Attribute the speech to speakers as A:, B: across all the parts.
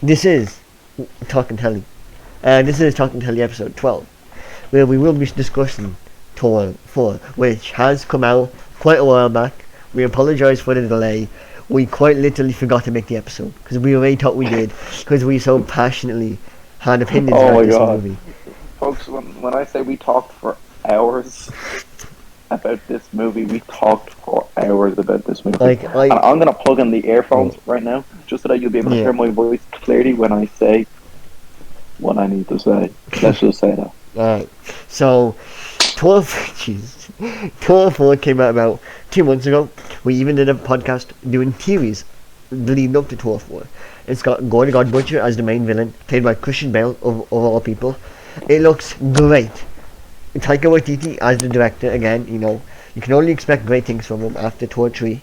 A: This is Talking Telly. This is Talking Telly episode 12, where we will be discussing Thor 4, which has come out quite a while back. We apologise for the delay. We quite literally forgot to make the episode because we already thought we did because we so passionately had opinions about this movie.
B: Folks, when I say we talked for hours about this movie, we talked for hours about this movie. And I'm going to plug in the earphones right now just so that you'll be able to hear my voice clearly when I say what I need to say. Let's just say that.
A: Alright, so Thor 4 came out about 2 months ago. We even did a podcast doing theories leading up to Thor 4. It's got Gore the God Butcher as the main villain, played by Christian Bale of all people. It looks great. Taika Waititi as the director, again, you can only expect great things from him after Thor 3.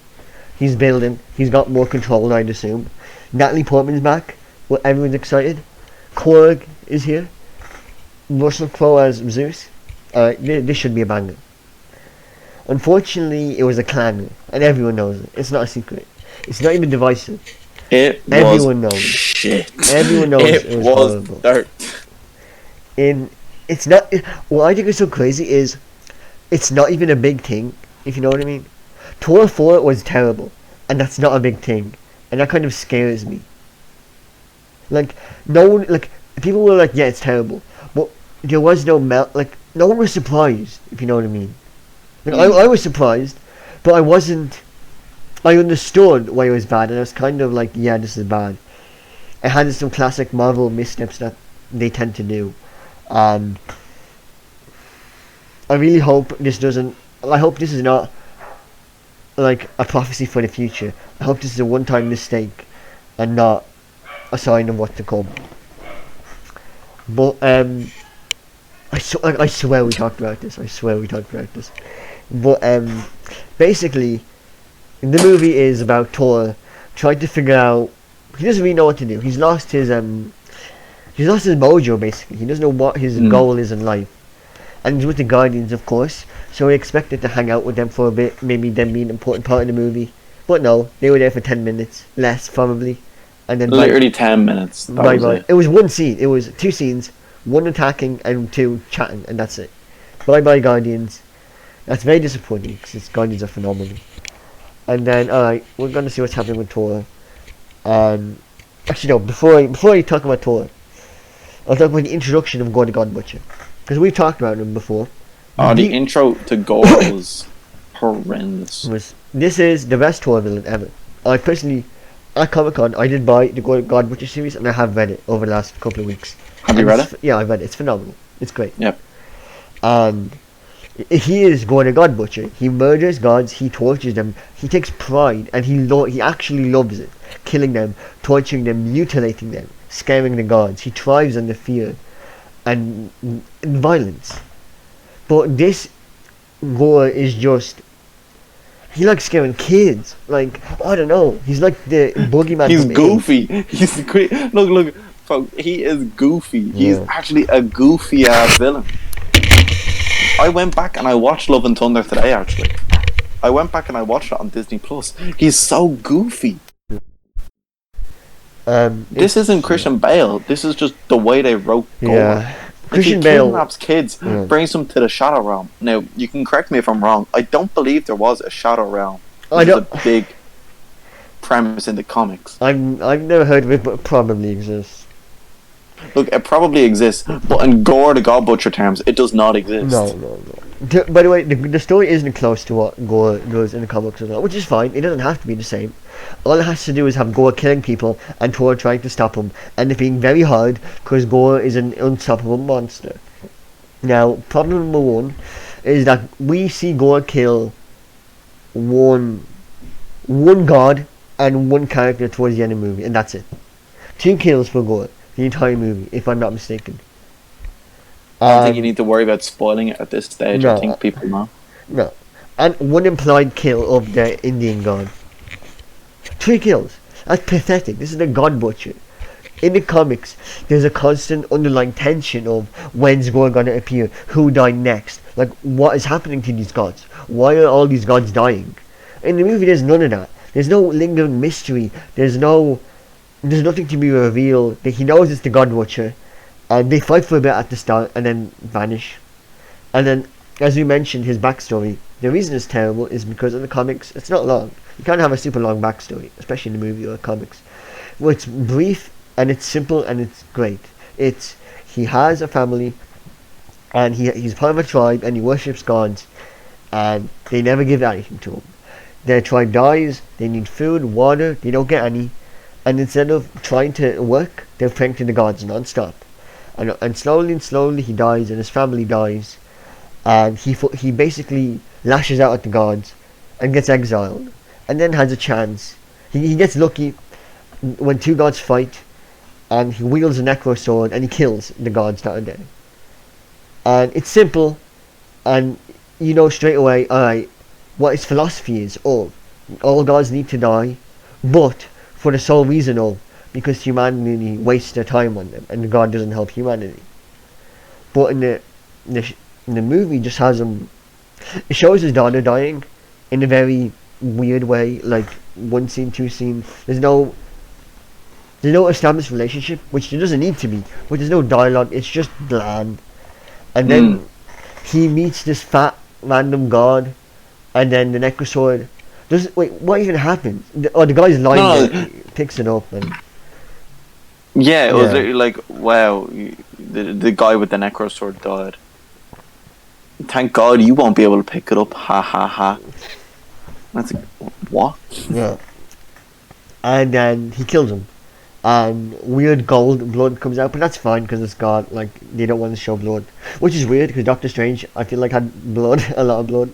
A: He's building, he's got more control, I'd assume. Natalie Portman's back, well, everyone's excited. Korg is here. Russell Crowe as Zeus. This should be a banger. Unfortunately, it was a clanger, and everyone knows it. It's not a secret. It's not even divisive. Everyone knows.
B: Shit.
A: Everyone knows it was horrible.
B: Dirt.
A: It's not. What I think is so crazy is, it's not even a big thing. If you know what I mean. Thor 4 was terrible, and that's not a big thing, and that kind of scares me. People were like, yeah, it's terrible, but there was no no one was surprised, if you know what I mean. I was surprised, but I wasn't. I understood why it was bad, and I was kind of like, yeah, this is bad. It had some classic Marvel missteps that they tend to do. I really hope this doesn't. I hope this is not like a prophecy for the future. I hope this is a one-time mistake and not a sign of what to come. But I swear we talked about this. But basically, the movie is about Thor trying to figure out. He doesn't really know what to do. He's lost his mojo, basically. He doesn't know what his goal is in life. And he's with the Guardians, of course, so we expected to hang out with them for a bit, maybe them being an important part of the movie. But no, they were there for 10 minutes, less probably. And then
B: literally 10 minutes.
A: Bye. It was one scene. It was 2 scenes, 1 attacking and 2 chatting, and that's it. Bye Guardians. That's very disappointing, because Guardians are phenomenal. And then, alright, we're going to see what's happening with Thor. Actually, no, before I talk about Thor, I'll talk about the introduction of Gore the God Butcher. Because we've talked about him before.
B: The intro to Gore was horrendous.
A: This is the best Thor villain ever. I personally, at Comic-Con, I did buy the Gore the God Butcher series, and I have read it over the last couple of weeks.
B: Have you read it?
A: Yeah, I've read it. It's phenomenal. It's great.
B: Yep.
A: And he is Gore the God Butcher. He murders gods, he tortures them, he takes pride, and he actually loves it. Killing them, torturing them, mutilating them, scaring the gods. He thrives on the fear and violence. But this Gore is just, he likes scaring kids. I don't know. He's like the boogeyman.
B: He's goofy. He's great. Look, folks, he is goofy. He's actually a goofy ass villain. I went back and I watched Love and Thunder today, actually. I went back and I watched it on Disney Plus. He's so goofy. This isn't Christian Bale. This is just the way they wrote Gore.
A: Yeah. Christian Bale
B: kidnaps kids, brings them to the Shadow Realm. Now, you can correct me if I'm wrong. I don't believe there was a Shadow Realm. It's a big premise in the comics.
A: I've never heard of it, but it probably exists.
B: Look, it probably exists, but in Gore the God Butcher terms, it does not exist.
A: No. By the way, the story isn't close to what Gore does in the comics as well, which is fine. It doesn't have to be the same. All it has to do is have Gore killing people and Thor trying to stop him, and it being very hard because Gore is an unstoppable monster. Now, problem number 1 is that we see Gore kill one god and 1 character towards the end of the movie, and that's it. 2 kills for Gore the entire movie, if I'm not mistaken.
B: I don't think you need to worry about spoiling it at this stage. I think people know.
A: No. And 1 implied kill of the Indian god. 3 kills. That's pathetic. This is the God Butcher. In the comics, there's a constant underlying tension of when's Gore gonna appear, who died next, what is happening to these gods, why are all these gods dying. In the movie, there's none of that. There's no lingering mystery. There's no there's nothing to be revealed. He knows it's the God Watcher, and they fight for a bit at the start and then vanish. And then, as we mentioned, his backstory. The reason it's terrible is because in the comics, it's not long. You can't have a super long backstory, especially in the movie or comics. Well, it's brief and it's simple and it's great. He has a family, and he's part of a tribe, and he worships gods, and they never give anything to him. Their tribe dies. They need food, water. They don't get any, and instead of trying to work, they're praying to the gods non-stop. And slowly he dies, and his family dies, and he basically lashes out at the gods and gets exiled, and then has a chance. He gets lucky when two gods fight, and he wields a necro sword and he kills the gods that are there. And it's simple, and you know straight away, alright, what his philosophy is. Oh, all gods need to die, but for the sole reason of because humanity wastes their time on them, and God doesn't help humanity. But in the movie, just has him. It shows his daughter dying in a very weird way, like one scene, two scene. There's no established relationship, which there doesn't need to be. But there's no dialogue. It's just bland. And then he meets this fat random god, and then the Necrosword. Wait, what even happens? The guy's lying there, he picks it up and.
C: Yeah, it was literally like, wow, the guy with the necro sword died. Thank God you won't be able to pick it up. Ha ha ha. That's like, what?
A: Yeah. And then he kills him, and weird gold blood comes out, but that's fine because it's God. Like, they don't want to show blood, which is weird because Doctor Strange, I feel like, had blood, a lot of blood.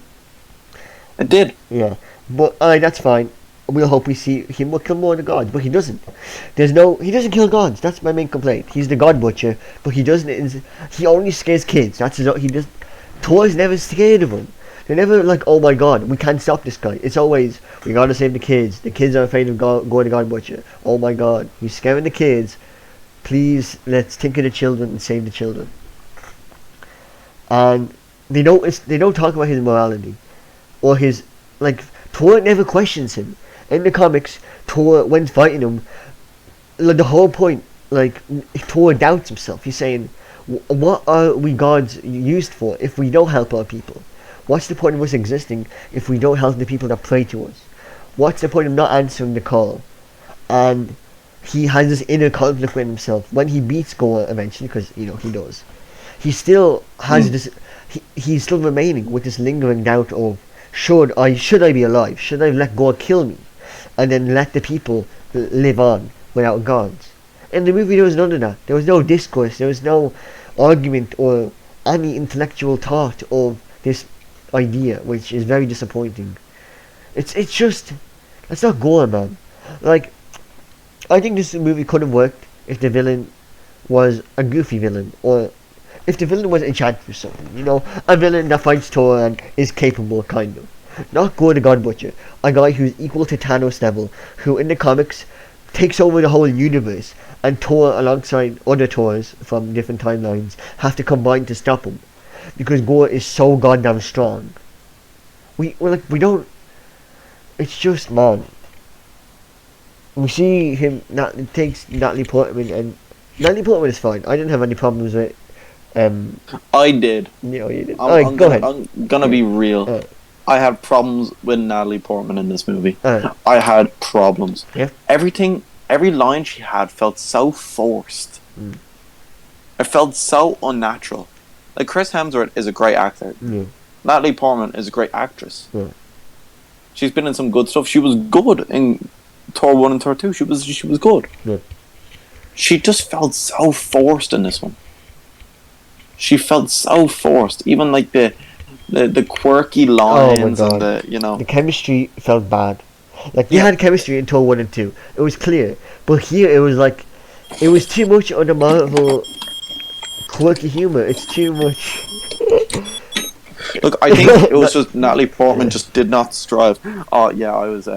C: It did.
A: Yeah, but that's fine. We'll hope we see him kill more of the gods, but he doesn't. He doesn't kill gods. That's my main complaint. He's the God Butcher, but he doesn't. He only scares kids. Thor's never scared of him. They're never like, oh my God, we can't stop this guy. It's always, we gotta save the kids. The kids are afraid of going to God Butcher. Oh my God, he's scaring the kids. Please, let's think of the children and save the children. And they don't talk about his morality or his Thor never questions him. In the comics, Thor, when fighting him, the whole point, Thor doubts himself. He's saying, what are we gods used for if we don't help our people? What's the point of us existing if we don't help the people that pray to us? What's the point of not answering the call? And he has this inner conflict with himself. When he beats Gorr eventually, because, he does, he still has this, he's still remaining with this lingering doubt of, should I be alive? Should I let Gorr kill me? And then let the people live on without gods? In the movie, there was none of that. There was no discourse. There was no argument or any intellectual thought of this idea, which is very disappointing. It's just, that's not Gorr, man. I think this movie could have worked if the villain was a goofy villain, or if the villain was enchanted or something, a villain that fights Thor and is capable, kind of. Not Gorr the God Butcher, a guy who's equal to Thanos level, who in the comics takes over the whole universe, and Thor, alongside other Thors from different timelines, have to combine to stop him, because Gorr is so goddamn strong. We don't. It's just, man. We see him. It takes Natalie Portman, and Natalie Portman is fine. I didn't have any problems with.
C: I did.
A: You did.
C: Go ahead. I'm gonna be real. I had problems with Natalie Portman in this movie. I had problems.
A: Yeah.
C: Every line she had felt so forced. It felt so unnatural. Like, Chris Hemsworth is a great actor.
A: Yeah.
C: Natalie Portman is a great actress.
A: Yeah.
C: She's been in some good stuff. She was good in Thor 1 and Thor 2. She was good.
A: Yeah.
C: She just felt so forced in this one. She felt so forced. Even like the quirky lines and
A: the chemistry felt bad. They had chemistry in Thor 1 and 2. It was clear. But here it was too much of the Marvel quirky humor. It's too much.
C: Look, I think it was just Natalie Portman just did not strive. Oh yeah, I was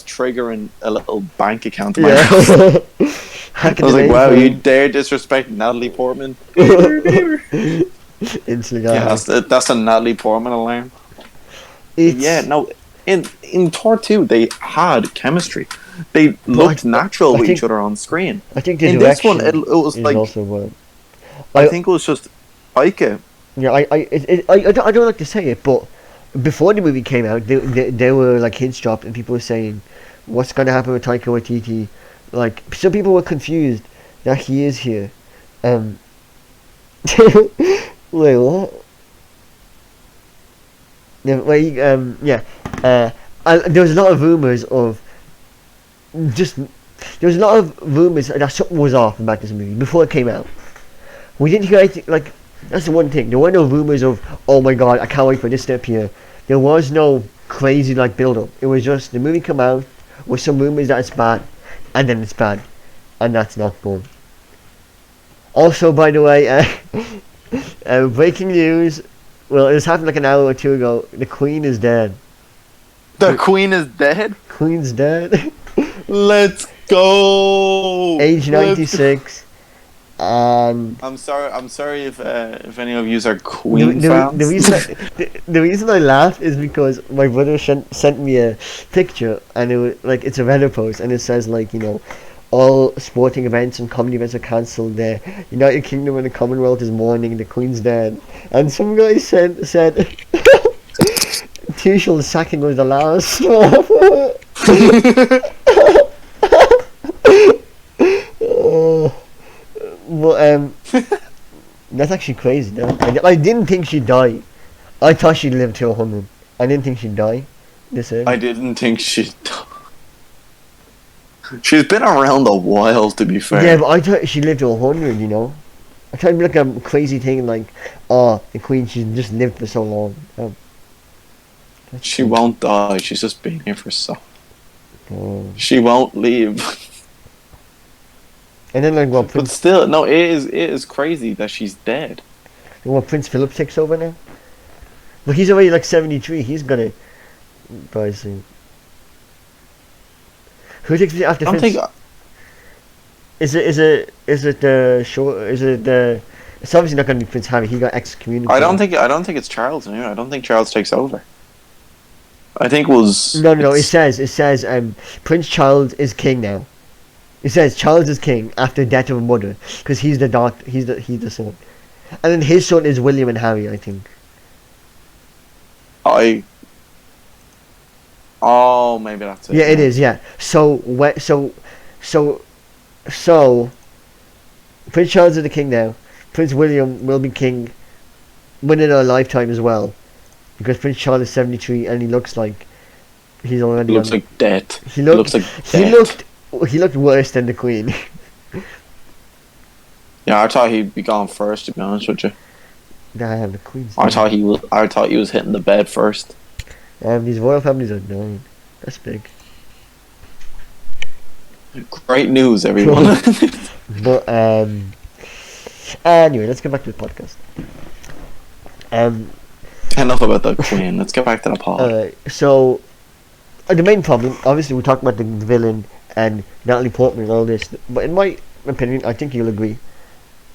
C: triggering a little bank account. I was like, wow, you dare disrespect Natalie Portman?
A: Instantly,
C: yeah, that's a Natalie Portman alarm. in Thor 2 they had chemistry. They looked natural with each other on screen.
A: I think the
C: in this one it was like
A: also well.
C: I think it was just Ike.
A: Yeah, I don't like to say it, but before the movie came out, there were like hints dropped, and people were saying, "What's gonna happen with Taika Waititi?" Like some people were confused that he is here. Wait, what? Yeah, there was a lot of rumors of that something was off about this movie before it came out. We didn't hear anything, like, that's the one thing. There were no rumors of, oh my god, I can't wait for this to appear. There was no crazy, like, build-up. It was just, the movie come out with some rumors that it's bad, and then it's bad. And that's not good. Also, by the way, breaking news, well, it was happened like an hour or two ago, the Queen is dead.
C: The Queen is dead?
A: Queen's dead.
C: Let's go!
A: Age 96.
C: I'm sorry if any of you are Queen fans.
A: The reason I laughed is because my brother sent me a picture, and it was like, it's a Reddit post, and it says, like, you know, all sporting events and comedy events are cancelled. The United Kingdom and the Commonwealth is mourning, the Queen's dead. And some guy said Tuchel's sacking was the last. But that's actually crazy. No? I didn't think she'd die. I thought she'd live to 100. I didn't think she'd die.
C: I didn't think she'd die. She's been around a while, to be fair.
A: Yeah, but I thought she lived to 100. You know, I thought it'd be like a crazy thing, like, oh, the Queen, she's just lived for so long.
C: She won't die. She's just been here for so.
A: Oh.
C: She won't leave.
A: And then, like, well,
C: but still, no, it is crazy that she's dead.
A: Well, Prince Philip takes over now. But he's already like 73. He's gonna die soon. Who takes it after Prince? Is it the show? Is it the? It's obviously not gonna be Prince Harry. He got excommunicated.
C: I don't think it's Charles anyway. I don't think Charles takes over. I think it was.
A: No. It says Prince Charles is king now. It says Charles is king after death of a mother, because he's the daughter. He's the son, and then his son is William and Harry, I think.
C: Oh, maybe that's it.
A: Yeah, it is. Yeah. So Prince Charles is the king now. Prince William will be king within a lifetime as well, because Prince Charles is 73 and he looks like he's already.
C: He looks like death.
A: He looked worse than the Queen.
C: Yeah, I thought he'd be gone first, to be honest with you.
A: Nah, the Queen's.
C: I thought he was hitting the bed first.
A: These royal families are annoying. That's big.
C: Great news, everyone.
A: But anyway, let's get back to the podcast.
C: Enough about the Queen. Let's get back to the pod.
A: So the main problem, obviously, we talked about the villain and Natalie Portman and all this, but in my opinion, I think you'll agree.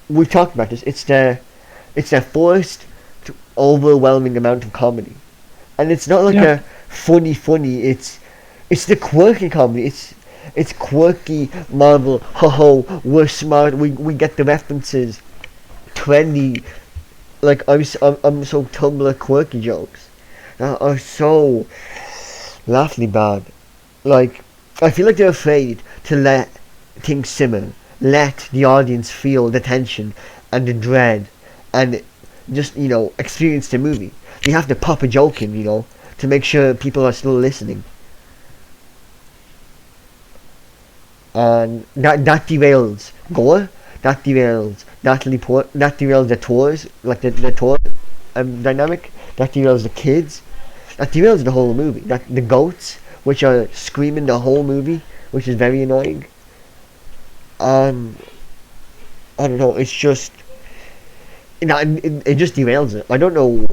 A: We've talked about this. It's their forced, overwhelming amount of comedy, and it's not like a funny. It's the quirky comedy. It's quirky Marvel. Ho, we're smart. We get the references. Trendy, like I'm so Tumblr quirky jokes that are so laughably bad. Like, I feel like they're afraid to let things simmer, let the audience feel the tension and the dread, and just, you know, experience the movie. You have to pop a joke in, you know, to make sure people are still listening. And that derails gore, that derails that derails the tours, like the tour dynamic, that derails the kids, that derails the whole movie. That the goats, which are screaming the whole movie, which is very annoying. I don't know. It's just, you know, it just derails it. I don't know.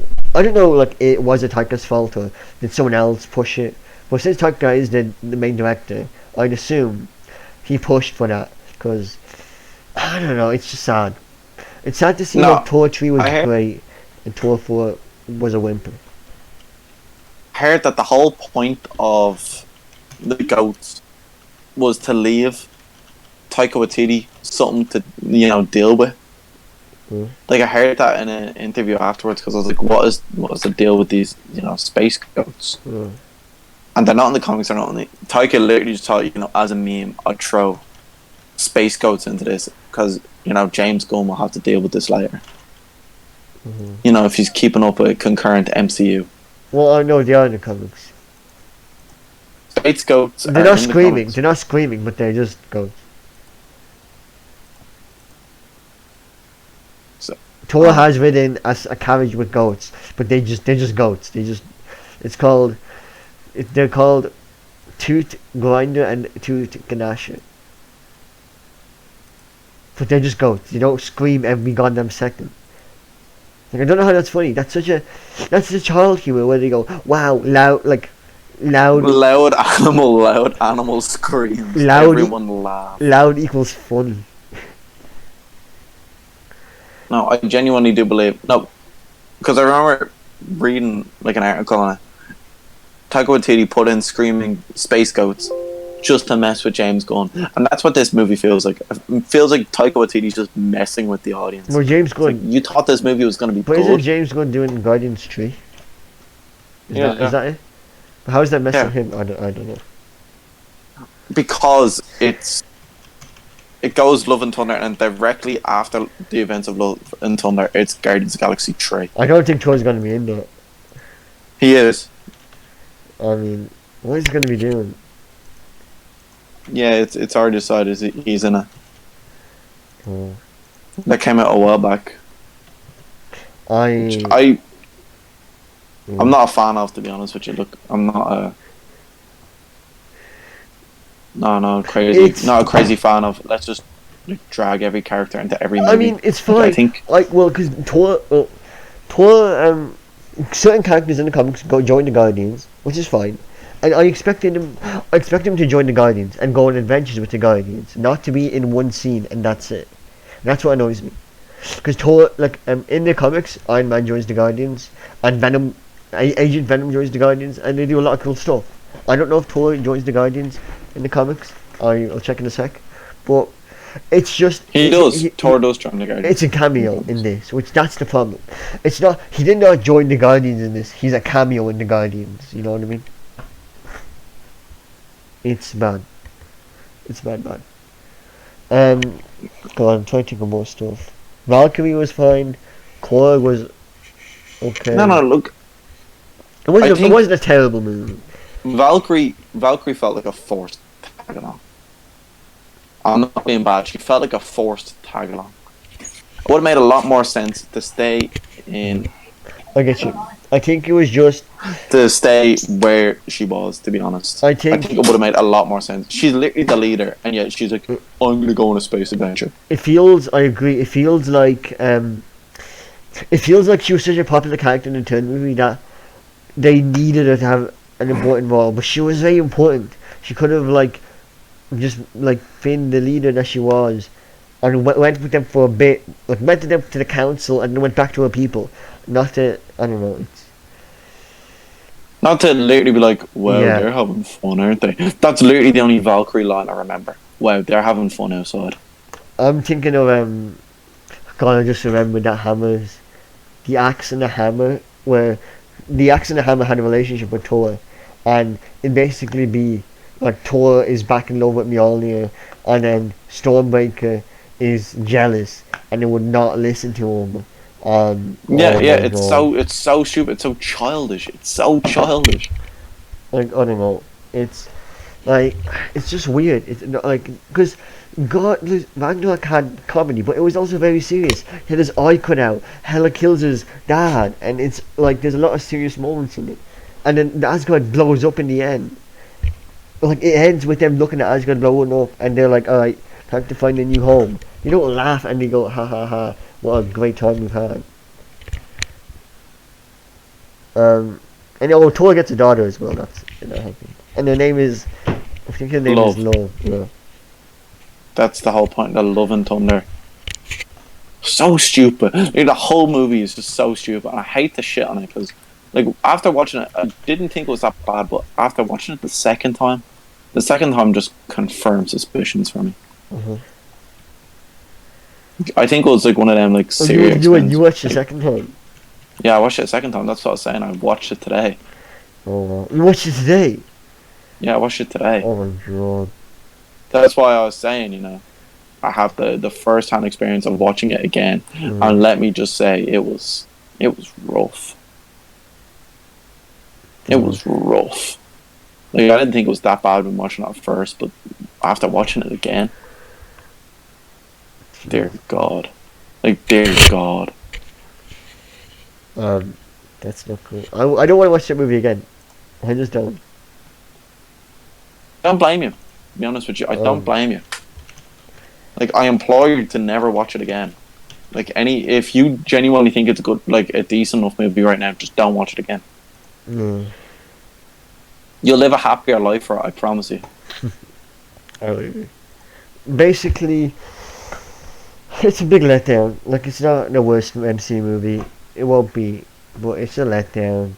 A: Like, it was a Taika's fault, or did someone else push it? But since Taika is the main director, I'd assume he pushed for that, because I don't know. It's just sad. It's sad to see that Thor 3 was great and Thor 4 was a whimper.
C: heard that the whole point of the goats was to leave Taika Waititi something to deal with. Like I heard that in an interview afterwards because I was like, what is the deal with these space goats? And they're not in the comics. They're not in the Taika literally just thought as a meme I'd throw space goats into this because James Gunn will have to deal with this later. If he's keeping up a concurrent MCU.
A: Well, I know they are in the comics.
C: Space goats.
A: They're not screaming. They're not screaming, but they're just goats. Thor has ridden a carriage with goats, but they're just goats. They're called Tooth Grinder and Tooth Gnasher. But they're just goats. They don't scream every goddamn second. Like I don't know how that's funny. That's a child humor where they go, wow, loud
C: animal screams.
A: Everyone
C: laughs.
A: Loud equals fun.
C: No, I genuinely do believe because I remember reading like an article on it. Taika Waititi put in screaming space goats just to mess with James Gunn, and that's what this movie feels like. It feels like Taika Waititi's just messing with the audience.
A: Well, James Gunn.
C: Like, you thought this movie was going to be good.
A: But isn't James Gunn doing Guardians 3? Is that it? How is that messing him? I don't know.
C: Because it goes Love and Thunder, and directly after the events of Love and Thunder, it's Guardians of the Galaxy 3.
A: I don't think Thor's going to be in there.
C: He is.
A: I mean, what is he going to be doing?
C: Yeah, it's already decided he's in it.
A: Oh.
C: That came out a while back. I'm not a fan of, to be honest with you. Look, I'm not a... not a crazy fan of. Let's just drag every character into every movie.
A: I mean, it's fine. I think because Thor, certain characters in the comics join the Guardians, which is fine, and I expect him to join the Guardians and go on adventures with the Guardians, not to be in one scene and that's it. And that's what annoys me, because Thor, in the comics, Iron Man joins the Guardians, and Agent Venom joins the Guardians, and they do a lot of cool stuff. I don't know if Thor joins the Guardians in the comics. I'll check in a sec. But it's just...
C: Thor does join the Guardians.
A: It's a cameo in this, that's the problem. It's not... He did not join the Guardians in this. He's a cameo in the Guardians. You know what I mean? It's bad. It's bad. God, I'm trying to think of more stuff. Valkyrie was fine. Korg was okay.
C: No, look.
A: It wasn't a terrible movie.
C: Valkyrie felt like a forced tag along. I'm not being bad. She felt like a forced tag along. It would have made a lot more sense to stay in.
A: I get you. I think it was just
C: to stay where she was. To be honest, I think it would have made a lot more sense. She's literally the leader, and yet she's like, "I'm going to go on a space adventure." I agree. It feels like she was such a popular character in the third movie that they needed her to have an important role, but she was very important. She could have just been the leader that she was, and went with them for a bit, went to them to the council, and then went back to her people. Not to, I don't know. Not to literally be like, wow, they're having fun, aren't they? That's literally the only Valkyrie line I remember. Wow, they're having fun outside. I'm
A: thinking of God, I just remembered that hammers, the axe and the hammer, where the axe and the hammer had a relationship with Thor, and it basically be like Thor is back in love with Mjolnir, and then Stormbreaker is jealous and it would not listen to him.
C: It's so stupid. It's so childish.
A: I don't know. It's just weird. It's because Ragnarok had comedy, but it was also very serious. He had his eye cut out. Hela kills his dad, and it's there's a lot of serious moments in it. And then the Asgard blows up in the end. It ends with them looking at Asgard blowing up, and they're like, "All right, time to find a new home." You don't laugh, and they go, "Ha ha ha! What a great time we've had." And Thor gets a daughter as well. That's happy. And her name is, I think her name is Love. Yeah.
C: That's the whole point of Love and Thunder. So stupid. The whole movie is just so stupid, and I hate the shit on it because, like after watching it, I didn't think it was that bad, but after watching it the second time just confirmed suspicions for me.
A: Mm-hmm.
C: I think it was like one of them like serious.
A: You watched the second time?
C: Yeah, I watched it the second time. That's what I was saying. I watched it today.
A: Oh, you watched it today?
C: Yeah, I watched it today.
A: Oh my god.
C: That's why I was saying, you know, I have the first hand experience of watching it again, and let me just say, it was rough. It was rough. Like, I didn't think it was that bad when watching it at first, but after watching it again, dear God. Like, dear God.
A: That's not cool. I don't want to watch that movie again. I just don't.
C: I don't blame you. To be honest with you, I don't blame you. Like, I implore you to never watch it again. Like, if you genuinely think it's a decent enough movie right now, just don't watch it again. You'll live a happier life for it, I promise you.
A: Basically, it's a big letdown. Like, it's not the worst MCU movie. It won't be, but it's a letdown.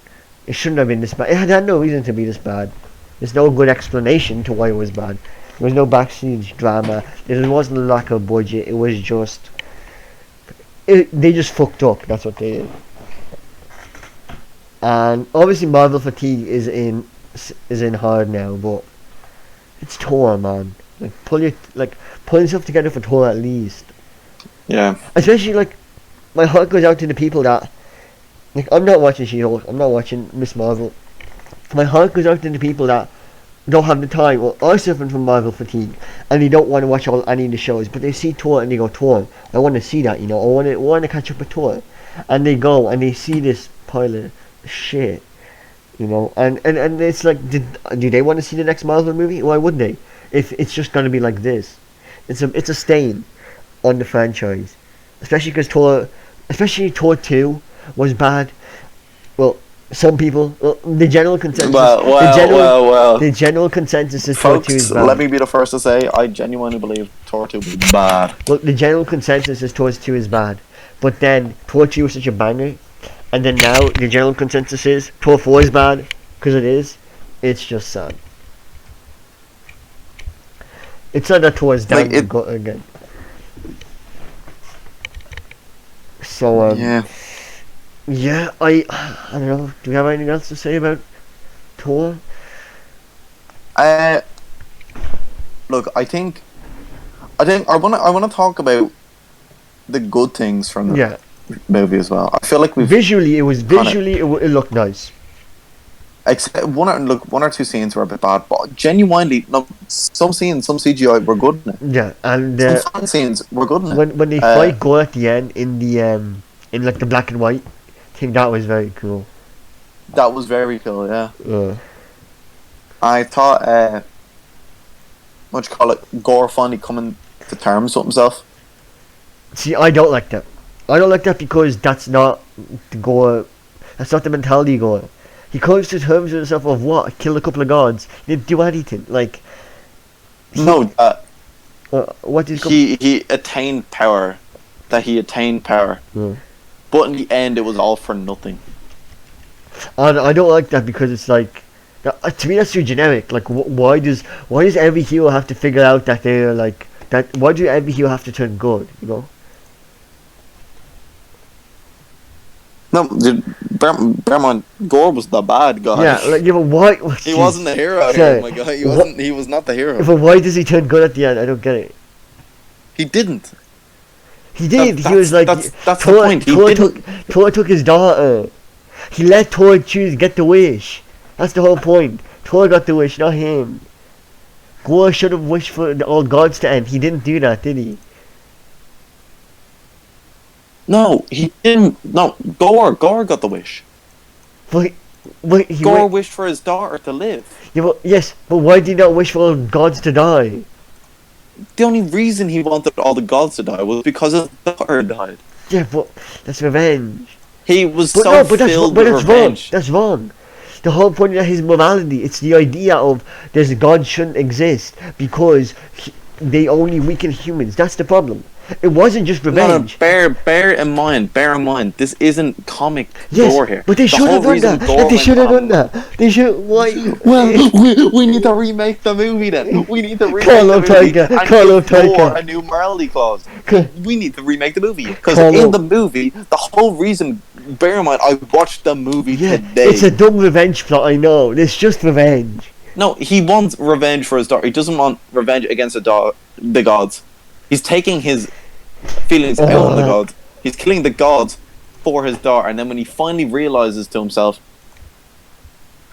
A: It shouldn't have been this bad. It had no reason to be this bad. There's no good explanation to why it was bad. There was no backstage drama. There wasn't a lack of budget. It was just... they just fucked up. That's what they did. And obviously Marvel fatigue is in hard now, but it's Thor, man. Pull yourself together for Thor at least.
C: Yeah.
A: Especially, like, my heart goes out to the people that... Like, I'm not watching She-Hulk. I'm not watching Miss Marvel. My heart goes out to the people that don't have the time or are suffering from Marvel fatigue and they don't want to watch any of the shows, but they see Thor and they go, Thor, I want to see that, you know, I want to catch up with Thor, and they go and they see this pile of shit, you know, and it's like, do they want to see the next Marvel movie? Why wouldn't they? If it's just going to be like this, it's a stain on the franchise, especially because Thor 2 was bad. Well, some people, the general consensus. The general consensus is
C: folks,
A: Thor 2 is bad.
C: Let me be the first to say, I genuinely believe Thor 2 was bad.
A: Well, the general consensus is Thor 2 is bad, but then Thor 2 was such a banger, and then now the general consensus is Thor 4 is bad because it is. It's just sad. It's not that Thor is down again. So yeah, I don't know. Do we have anything else to say about Thor?
C: Look, I think I want to talk about the good things from the movie as well. I feel like it looked nice. Except one or two scenes were a bit bad, but genuinely, some scenes, some CGI were good in it.
A: Yeah, and
C: some fun scenes were good in it.
A: When they fight Gore at the end in like the black and white. I think that was very cool.
C: That was very cool, yeah. I thought, Gore finally coming to terms with himself.
A: See, I don't like that. I don't like that because that's not the Gore. That's not the mentality of Gore. He comes to terms with himself of what? Kill a couple of gods. He didn't do anything. Like. What did
C: he attained power. That he attained power.
A: Yeah.
C: But in the end, it was all for nothing.
A: I don't like that because it's like, to me that's too generic. Like, why does every hero have to figure out that they're like that? Why do every hero have to turn good? You know?
C: No, Berman Gore was the bad guy.
A: Yeah, but why?
C: He wasn't the hero here, my guy. He was not the hero.
A: But why does he turn good at the end? I don't get it.
C: He didn't.
A: He did. He was like,
C: that's the point.
A: Thor took his daughter. He let Thor get the wish. That's the whole point. Thor got the wish, not him. Gore should have wished for all gods to end. He didn't do that, did he?
C: No, he didn't. No, Gore got the wish.
A: Gore
C: wished for his daughter to live.
A: Yeah, but why did he not wish for all gods to die?
C: The only reason he wanted all the gods to die was because his daughter died.
A: Yeah, but that's revenge.
C: He was filled with revenge.
A: That's wrong. The whole point of his morality, it's the idea of God shouldn't exist because they only weaken humans. That's the problem. It wasn't just revenge.
C: Bear in mind, this isn't comic Thor here.
A: But they should have done that. They should have done that. They should. Why?
C: Well, we need to remake the movie then. We need to remake
A: Call
C: the
A: up
C: movie
A: Taika.
C: and
A: Call
C: give
A: up Taika.
C: Thor a new morality clause. We need to remake the movie because
A: Call
C: in
A: up.
C: the movie, the whole reason. Bear in mind, I watched the movie today.
A: It's a dumb revenge plot. I know. It's just revenge.
C: No, he wants revenge for his daughter. He doesn't want revenge against the gods. He's taking his feelings out on the gods. He's killing the gods for his daughter, and then when he finally realizes to himself,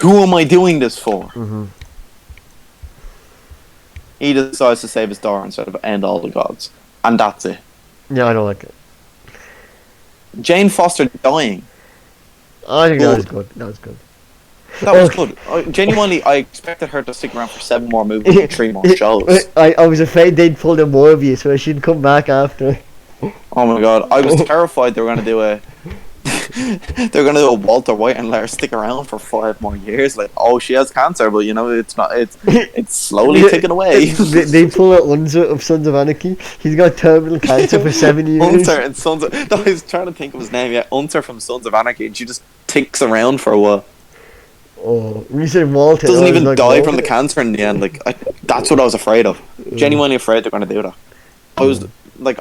C: who am I doing this for? He decides to save his daughter instead of end all the gods. And that's it.
A: Yeah, I don't like it.
C: Jane Foster dying.
A: I think that was good. That was good.
C: That was good. Genuinely, I expected her to stick around for 7 more movies and 3 more shows.
A: I was afraid they'd pull the Morbius, so she'd come back after.
C: Oh my god, I was terrified they were gonna do a Walter White and let her stick around for 5 more years. Like, oh, she has cancer, but you know, it's slowly ticking away.
A: They pull out Unser of Sons of Anarchy. He's got terminal cancer for 7 years.
C: Unser and Sons of... No, I was trying to think of his name. Yeah, Unser from Sons of Anarchy, and she just ticks around for a while.
A: Oh, you said Walter.
C: Doesn't even die from the cancer in the end. Like, that's what I was afraid of. Genuinely afraid they're gonna do that.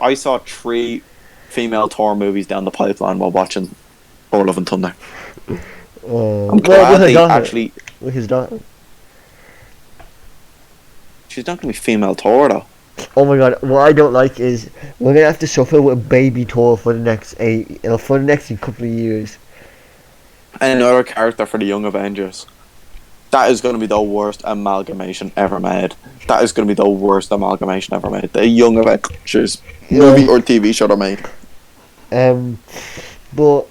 C: I saw 3 female Thor movies down the pipeline while watching Thor: Love and Thunder. I'm glad they actually...
A: With his daughter.
C: She's not gonna be female Thor though.
A: Oh my god! What I don't like is we're gonna have to suffer with baby Thor for the next couple of years.
C: And another character for the Young Avengers. That is going to be the worst amalgamation ever made. The Young Avengers movie or TV show they made.
A: But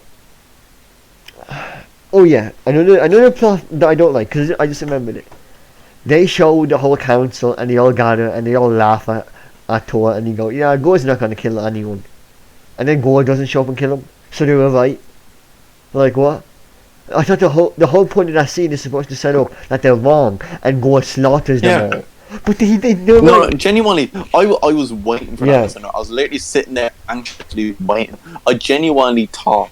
A: oh yeah, another plot that I don't like, because I just remembered it. They show the whole council and they all gather and they all laugh at Thor and they go, yeah, Gor's not going to kill anyone, and then Gor doesn't show up and kill him, so they were right. Like, what? I thought the whole point of that scene is supposed to set up that they're wrong and Gor slaughters them all. But they never...
C: No, genuinely, I was waiting for that. I was literally sitting there anxiously waiting. I genuinely thought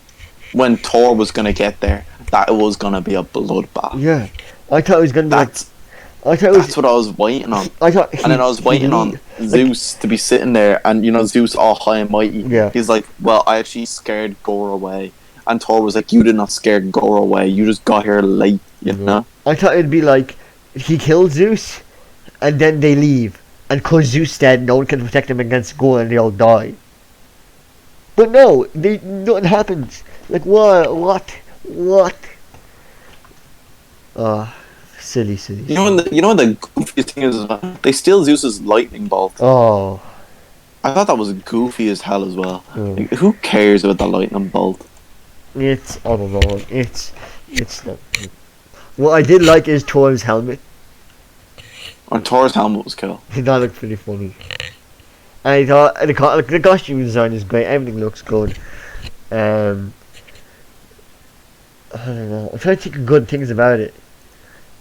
C: when Thor was going to get there that it was going to be a bloodbath.
A: Yeah. I thought it was going to be
C: that's what I was waiting on. And then I was waiting on Zeus to be sitting there, and you know, Zeus all high and mighty.
A: Yeah.
C: He's like, well, I actually scared Gor away. And Thor was like, you did not scare Gor away, you just got here late, you know?
A: I thought it'd be like, he killed Zeus, and then they leave. And cause Zeus dead, no one can protect him against Gor, and they all die. But no, nothing happens. Like, what? Silly.
C: You know what the goofiest thing is? They steal Zeus's lightning bolt.
A: Oh.
C: I thought that was goofy as hell as well. Like, who cares about the lightning bolt?
A: I don't know. It's not. What I did like is Thor's helmet.
C: And Thor's helmet was cool.
A: That looked pretty funny. And I thought the costume design is great. Everything looks good. I don't know. I'm trying to think of good things about it.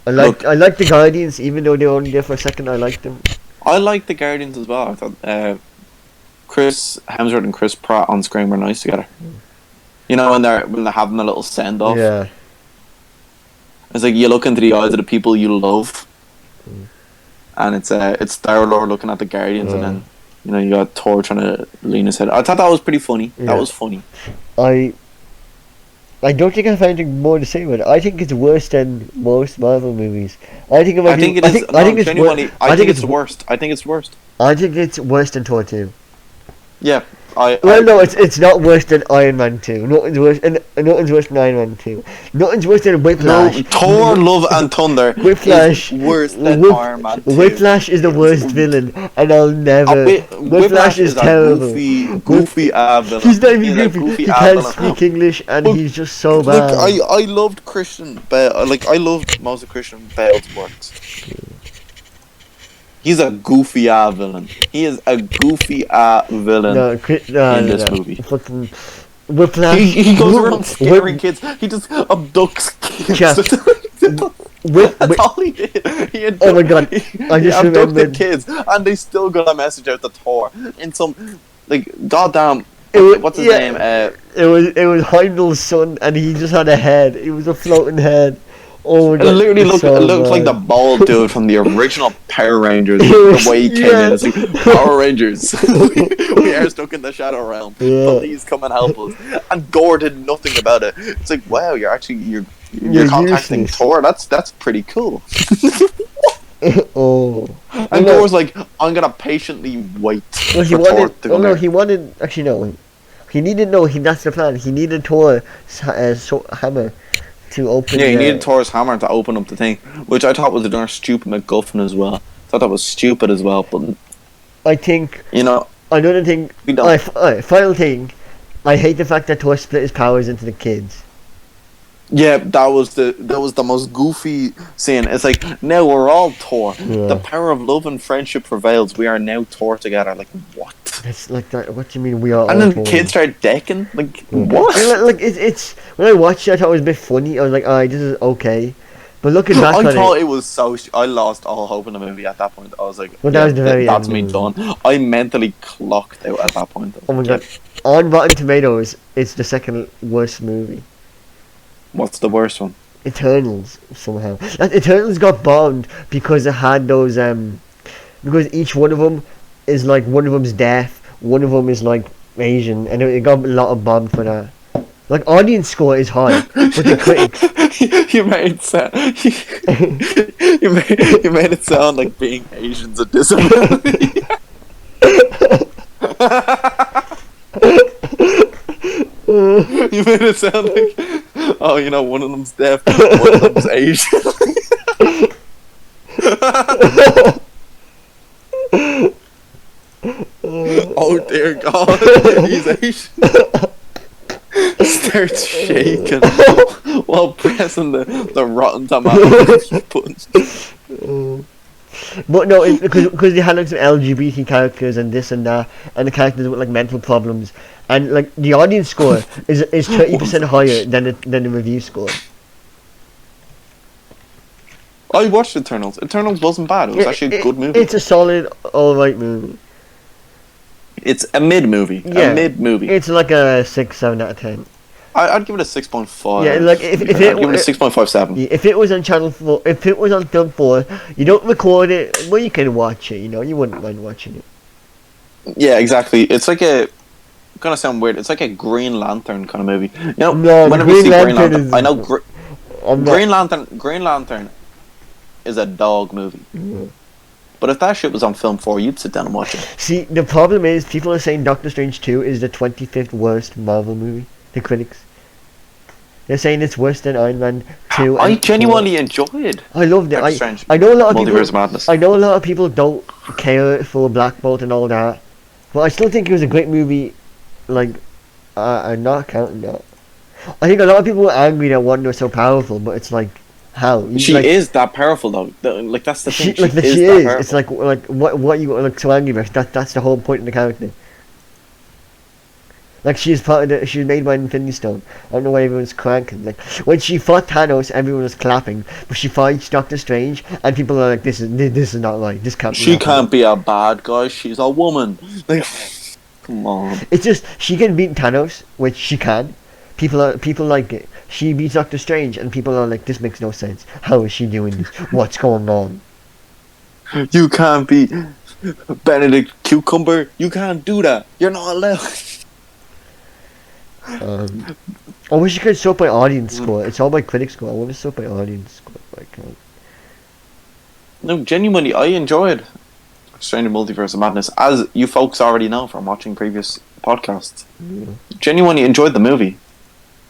A: I like the Guardians, even though they were only there for a second. I liked them.
C: I liked the Guardians as well. I thought Chris Hemsworth and Chris Pratt on screen were nice together. You know, when they're having a little send off.
A: Yeah.
C: It's like you look into the eyes of the people you love, and it's Star-Lord looking at the Guardians, and then you know you got Thor trying to lean his head. I thought that was pretty funny. Yeah. That was funny.
A: I don't think I have anything more to say about it. I think it's worse than most Marvel movies. I think it's
C: worst. I think it's worst.
A: I think it's worse than Thor 2.
C: Yeah.
A: It's not worse than Iron Man 2. Nothing's worse than Iron Man 2. Nothing's worse than Whiplash.
C: No, Thor, Love and Thunder
A: Whiplash
C: is worse than Iron Man 2.
A: Whiplash is the worst villain, and I'll never... Whiplash is terrible.
C: Goofy villain.
A: He's not even goofy. He can't speak English, and he's just so bad.
C: Look, I loved Christian Bale. Like, I loved most of Christian Bale's works. He's a goofy villain. He is a goofy villain in this movie.
A: Fucking Whiplash.
C: He goes around scaring kids. He just abducts kids. That's all he did.
A: Oh my god! I just remembered
C: kids, and they still got a message out to Thor in some like goddamn. What's his name?
A: It was Heimdall's son, and he just had a head. It was a floating head. Oh my God!
C: It literally looked
A: so
C: like the bald dude from the original Power Rangers. The way he came in, it's like Power Rangers. We are stuck in the Shadow Realm. Please come and help us. And Gore did nothing about it. It's like, wow, you're contacting
A: useless.
C: Thor. That's pretty cool.
A: Oh.
C: And Gore's like, I'm gonna patiently wait
A: Well,
C: for Thor to come here.
A: he wanted. Actually, no. He needed that's the plan. He needed Thor's hammer to open.
C: Yeah, he needed Thor's hammer to open up the thing, which I thought was another stupid MacGuffin as well. I thought that was stupid as well, but
A: I think
C: another
A: thing. Final thing. I hate the fact that Thor split his powers into the kids.
C: Yeah, that was the most goofy scene. It's like, now we're all Thor.
A: Yeah.
C: The power of love and friendship prevails. We are now Thor together. Like, what?
A: It's like that. What do you mean we are?
C: And
A: all
C: then
A: Thor?
C: kids start decking. Like, what?
A: Like it's when I watched it, I thought it was a bit funny. I was like, alright, this is okay. But looking back on
C: thought it was so. I lost all hope in the movie at that point. I was like,
A: Well, that was the very
C: that's
A: end
C: me
A: movie.
C: done. I mentally clocked out at that point.
A: Oh my God! On Rotten Tomatoes, it's the second worst movie.
C: What's the worst one?
A: Eternals somehow. That Eternals got bombed because it had those because each one of them is like, one of them's deaf, one of them is like Asian, and it got a lot of bombed for that. Like, audience score is high, but the critics.
C: You made it sound. You made it sound like being Asian's a disability. You made it sound like, oh, you know, one of them's deaf, one of them's Asian. Oh dear God, he's Asian. Starts shaking while pressing the rotten tomato button.
A: But no, because they had like some LGBT characters and this and that, and the characters with like mental problems, and like the audience score is 30% higher than the review score.
C: I watched Eternals. Eternals wasn't bad. It was actually a good movie.
A: It's a solid, alright movie.
C: It's a mid movie.
A: Yeah,
C: a mid movie.
A: It's like a 6, 7 out of 10.
C: I'd give it a 6.5.
A: Yeah, like if
C: I'd give it a 6.57.
A: If it was on Channel 4, if it was on Film 4, you don't record it, well, you can watch it. You know, you wouldn't mind watching it.
C: Yeah, exactly. It's like gonna sound weird. It's like a Green Lantern kind of movie. You know,
A: No,
C: whenever
A: Green
C: you see Green
A: Lantern
C: Lantern,
A: is-
C: I know Green Lantern is a dog movie.
A: Mm.
C: But if that shit was on Film 4, you'd sit down and watch it.
A: See, the problem is, people are saying Doctor Strange 2 is the 25th worst Marvel movie. The critics. They're saying it's worse than Iron Man 2.
C: I
A: and
C: genuinely enjoyed.
A: I loved it.
C: Doctor Strange.
A: I know a lot of
C: Multiverse of
A: people.
C: Madness.
A: I know a lot of people don't care for Black Bolt and all that, but I still think it was a great movie. Like, I'm not counting that. I think a lot of people were angry that Wanda was so powerful, but it's like, how?
C: She
A: like,
C: is that powerful though. Like that's the thing.
A: She is.
C: That powerful.
A: It's like what you like so angry about? That's the whole point of the character. Like, she's she's made by Infinity Stone. I don't know why everyone's cranking. Like, when she fought Thanos, everyone was clapping, but she fights Doctor Strange, and people are like, "This is not right. This can't."
C: She can't be a bad guy. She's a woman. Like, come on.
A: It's just she can beat Thanos, which she can. People like it. She beats Doctor Strange, and people are like, "This makes no sense. How is she doing this? What's going on?"
C: You can't be Benedict Cucumber. You can't do that. You're not allowed.
A: I wish you could sort by audience score. It's all by critic score. I want to sort by audience score, but I can't.
C: No, genuinely, I enjoyed Strange Multiverse of Madness, as you folks already know from watching previous podcasts.
A: Yeah.
C: Genuinely enjoyed the movie.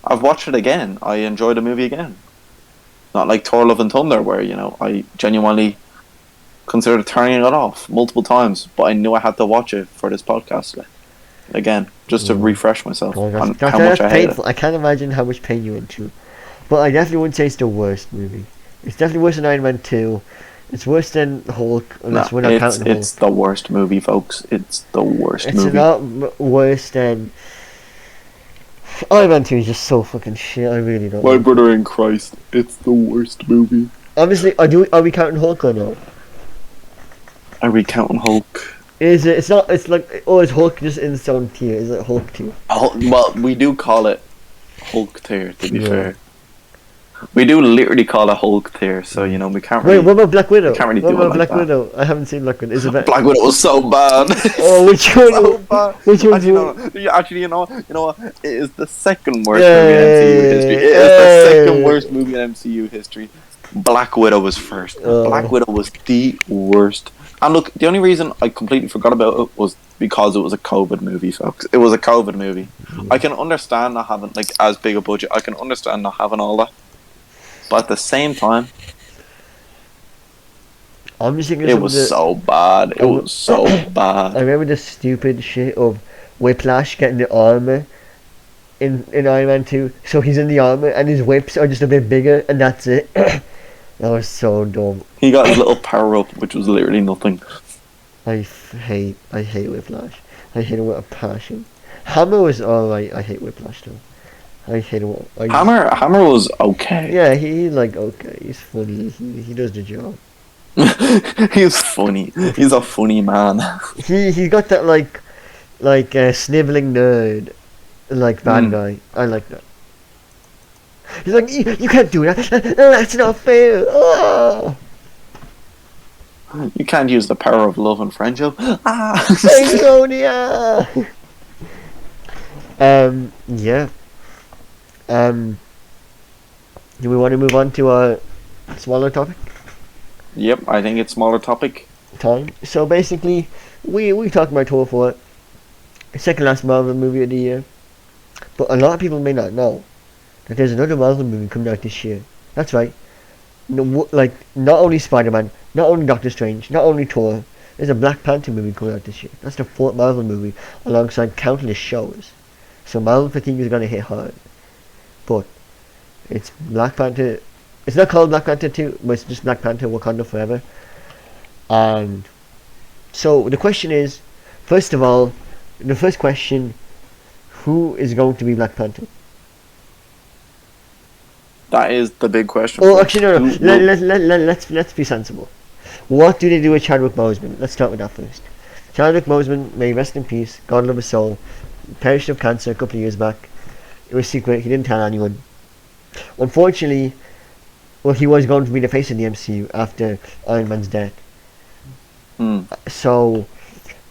C: I've watched it again. I enjoyed the movie again. Not like Thor: Love and Thunder, where, you know, I genuinely considered turning it off multiple times, but I knew I had to watch it for this podcast again, just to refresh myself
A: Oh,
C: on
A: that's
C: how much I hate
A: painful. I can't imagine how much pain you went through. But I definitely wouldn't say it's the worst movie. It's definitely worse than Iron Man 2. It's worse than Hulk, unless we're not counting Hulk.
C: It's the worst movie, folks. It's the worst
A: It's
C: movie.
A: not worse than... Iron Man 2 is just so fucking shit, I really don't
C: My
A: know.
C: brother in Christ, it's the worst movie.
A: Obviously, are we counting Hulk or no?
C: Are we counting Hulk?
A: Is it? It's not. It's like is Hulk just in its own tier? Is it Hulk tier?
C: Well, we do call it Hulk tier. To be fair, we do literally call it Hulk tier. So we can't.
A: Wait, what about Black Widow?
C: Can't really
A: what
C: do
A: about
C: it like
A: Black Widow? I haven't seen Black Widow. Is it
C: Black Widow was so bad.
A: Oh, which one?
C: So bad.
A: Which one?
C: Actually, you know what? It is the second worst movie in MCU history. It is the second worst movie in MCU history. Black Widow was first. Black Widow was the worst. And look, the only reason I completely forgot about it was because it was a COVID movie, folks. It was a COVID movie. I can understand not having as big a budget. I can understand not having all that. But at the same time,
A: I'm just thinking
C: it was so bad. It was so bad.
A: I remember the stupid shit of Whiplash getting the armor in Iron Man 2. So he's in the armor and his whips are just a bit bigger and that's it. That was so dumb.
C: He got his little power up, which was literally nothing.
A: I hate Whiplash. I hate him with a passion. Hammer was alright. I hate Whiplash though. I hate him.
C: Hammer was okay.
A: Yeah, he's okay. He's funny. He does the job.
C: He's funny. He's a funny man.
A: He got that sniveling nerd, bad guy. I like that. He's like, you can't do that. That's not fair. Oh.
C: You can't use the power of love and friendship.
A: Angonia. Yeah. Do we want to move on to a smaller topic?
C: Yep, I think it's smaller topic.
A: Time. So basically, we talked about Thor for second last Marvel movie of the year, but a lot of people may not know that there's another Marvel movie coming out this year. That's right. Not only Spider-Man, not only Doctor Strange, not only Thor. There's a Black Panther movie coming out this year. That's the fourth Marvel movie alongside countless shows. So Marvel fatigue is gonna hit hard. But it's Black Panther. It's not called Black Panther 2, but it's just Black Panther Wakanda Forever. And so the question is, first of all, the first question, who is going to be Black Panther?
C: That is the big question.
A: Oh, actually, no. Let's be sensible. What do they do with Chadwick Boseman? Let's start with that first. Chadwick Boseman, may rest in peace, God love his soul, perished of cancer a couple of years back. It was secret, he didn't tell anyone. Unfortunately, he was going to be the face of the MCU after Iron Man's death. So,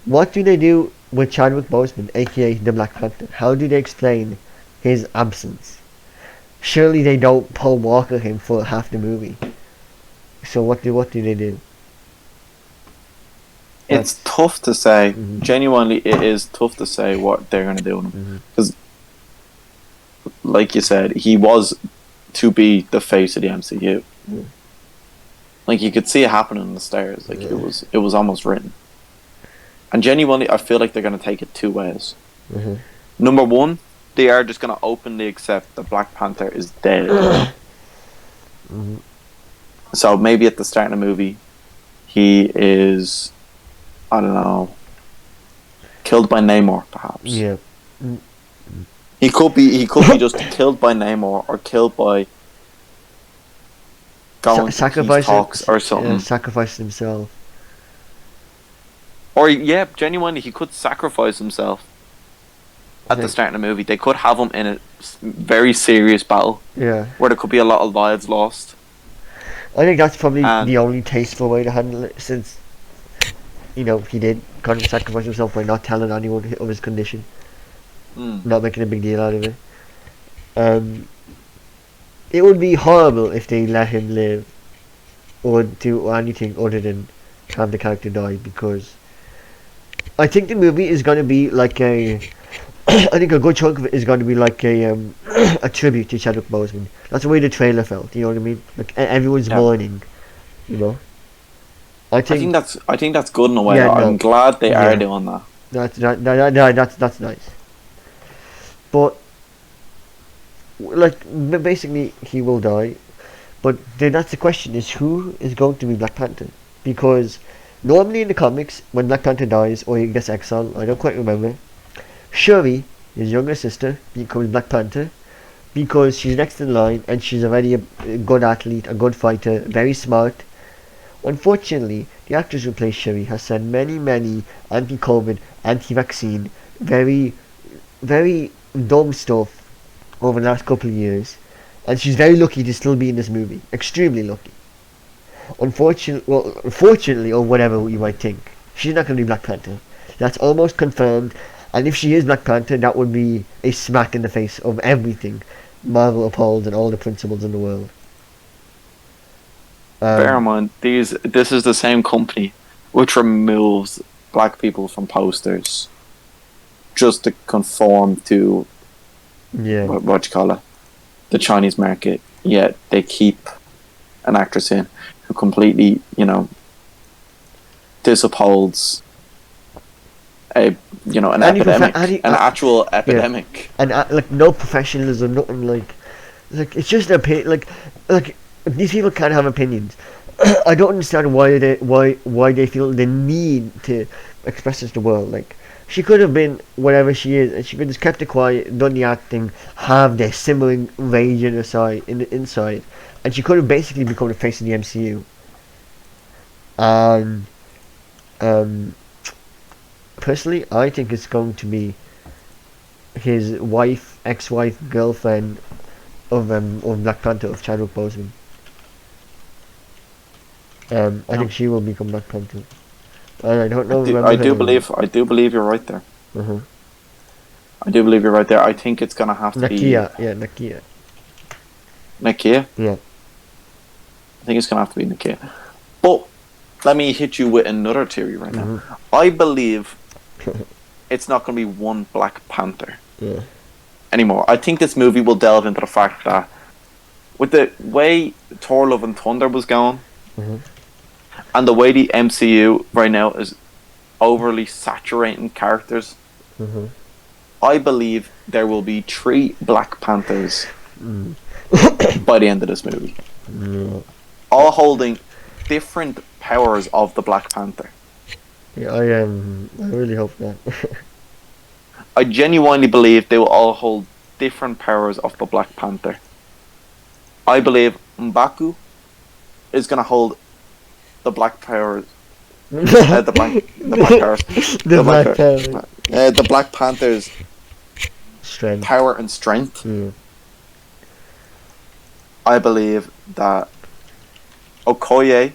A: what do they do with Chadwick Boseman, aka the Black Panther? How do they explain his absence? Surely they don't Paul Walker him for half the movie. So what do they do?
C: It's tough to say. Genuinely, it is tough to say what they're going to do with him. Because, like you said, he was to be the face of the MCU. You could see it happening in the stars. It was almost written. And genuinely, I feel like they're going to take it two ways. Number one, they are just going to openly accept that Black Panther is dead. So maybe at the start of the movie, he is, I don't know, killed by Namor, perhaps.
A: Yeah.
C: He could be just killed by Namor or killed by going to peace talks or something.
A: Sacrifice himself.
C: Or genuinely, he could sacrifice himself at the start of the movie. They could have him in a very serious battle.
A: Yeah.
C: Where there could be a lot of lives lost.
A: I think that's probably the only tasteful way to handle it, since he did kind of sacrifice himself by not telling anyone of his condition. Not making a big deal out of it. It would be horrible if they let him live or do anything other than have the character die, because I think the movie is going to be like I think a good chunk of it is going to be like a tribute to Chadwick Boseman. That's the way the trailer felt. You know what I mean? Like everyone's mourning. I think that's good in a way. Yeah,
C: I'm glad they are doing that.
A: That's nice. But basically, he will die. But then that's the question: is who is going to be Black Panther? Because normally in the comics, when Black Panther dies or he gets exiled, I don't quite remember, Shuri, his younger sister, becomes Black Panther because she's next in line and she's already a good athlete, a good fighter, very smart. Unfortunately, the actress who plays Shuri, has said many anti-COVID, anti-vaccine, very, very dumb stuff over the last couple of years, and she's very lucky to still be in this movie. Extremely lucky. Unfortunately, or whatever you might think, she's not going to be Black Panther. That's almost confirmed, and if she is Black Panther, that would be a smack in the face of everything Marvel upholds and all the principles in the world.
C: Bear in mind, this is the same company which removes black people from posters just to conform to what you call it, the Chinese market. Yet they keep an actress in who completely, disupholds an epidemic, an actual epidemic,
A: and no professionalism, nothing like it's just like these people can't have opinions. I don't understand why they feel the need to express this to the world. Like, she could have been whatever she is, and she could have just kept it quiet, done the acting, have the simmering rage in the inside, and she could have basically become the face of the MCU. And personally, I think it's going to be his ex-wife, girlfriend of Black Panther, of Chadwick Boseman. I think she will become Black Panther. I don't know.
C: I do believe you're right there. I do believe you're right there. I think it's gonna have to be
A: Nakia.
C: Nakia?
A: Yeah.
C: I think it's gonna have to be Nakia. But let me hit you with another theory right now. I believe it's not gonna be one Black Panther anymore. I think this movie will delve into the fact that with the way Thor: Love and Thunder was going, and the way the MCU right now is overly saturating characters, I believe there will be 3 Black Panthers by the end of this movie, all holding different powers of the Black Panther.
A: Yeah, I really hope that.
C: I genuinely believe they will all hold different powers of the Black Panther. I believe M'Baku is going to hold the Black powers. The Black Panther's
A: strength,
C: power and strength. I believe that Okoye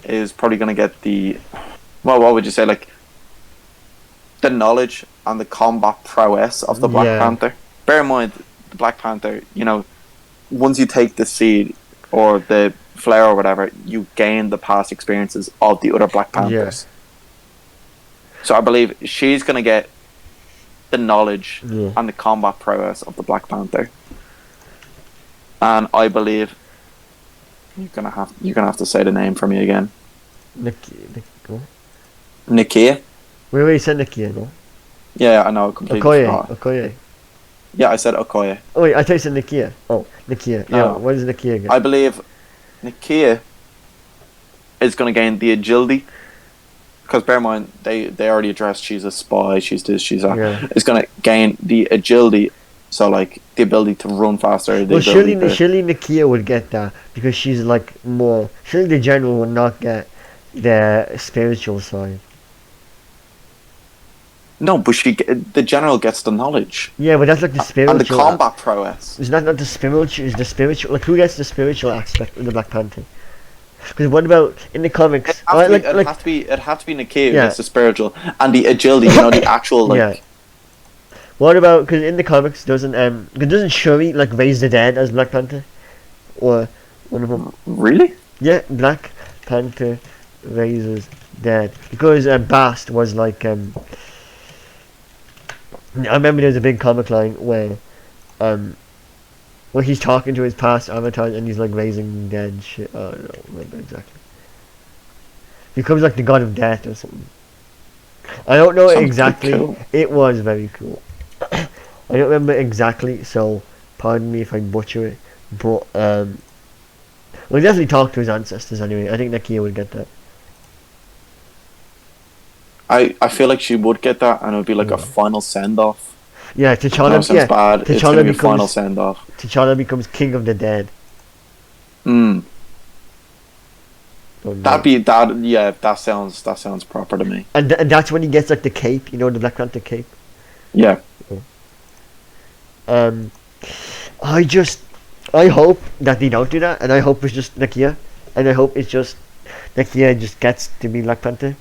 C: is probably going to get the, what would you say, like the knowledge and the combat prowess of the Black Panther. Bear in mind, the Black Panther, once you take the seed or the flower or whatever, you gain the past experiences of the other Black Panthers. So I believe she's going to get the knowledge and the combat prowess of the Black Panther. And I believe you're gonna have to say the name for me again. Nakia.
A: We said Nakia, no?
C: Yeah, I know. Completely.
A: Okoye.
C: Yeah, I said Okoye.
A: Oh wait, I thought you said Nakia. Oh, Nakia. Yeah, what is Nakia again?
C: I believe Nakia is going to gain the agility, because bear in mind they already addressed she's a spy, she's this, she's that. It's going to gain the agility, so like the ability to run faster.
A: Surely Nakia would get that, because she's like more. Surely the general would not get the spiritual side.
C: No, but the general gets the knowledge.
A: Yeah, but that's like the spiritual.
C: And the combat prowess.
A: Is that not the spiritual? Is the spiritual? Like, who gets the spiritual aspect of the Black Panther? Because what about in the comics?
C: It'd have to be Nakia who gets the spiritual and the agility. The actual like. Yeah.
A: What about, because in the comics doesn't Shuri like raise the dead as Black Panther, or one of them?
C: Really?
A: Yeah, Black Panther raises dead, because Bast was like I remember there's a big comic line where he's talking to his past avatars and he's like raising dead shit. Oh, I don't remember exactly. He becomes like the god of death or something. I don't know exactly. Cool. It was very cool. I don't remember exactly, so pardon me if I butcher it. But we'll definitely talk to his ancestors anyway. I think Nakia would get that.
C: I feel like she would get that, and it would be like a final send off.
A: Yeah, T'Challa.
C: Bad. It's gonna be a final send off.
A: T'Challa becomes king of the dead.
C: That sounds proper to me.
A: And that's when he gets like the cape, the Black Panther cape.
C: Yeah.
A: I hope that they don't do that, and I hope it's just Nakia, and I hope it's just Nakia just gets to be Black Panther.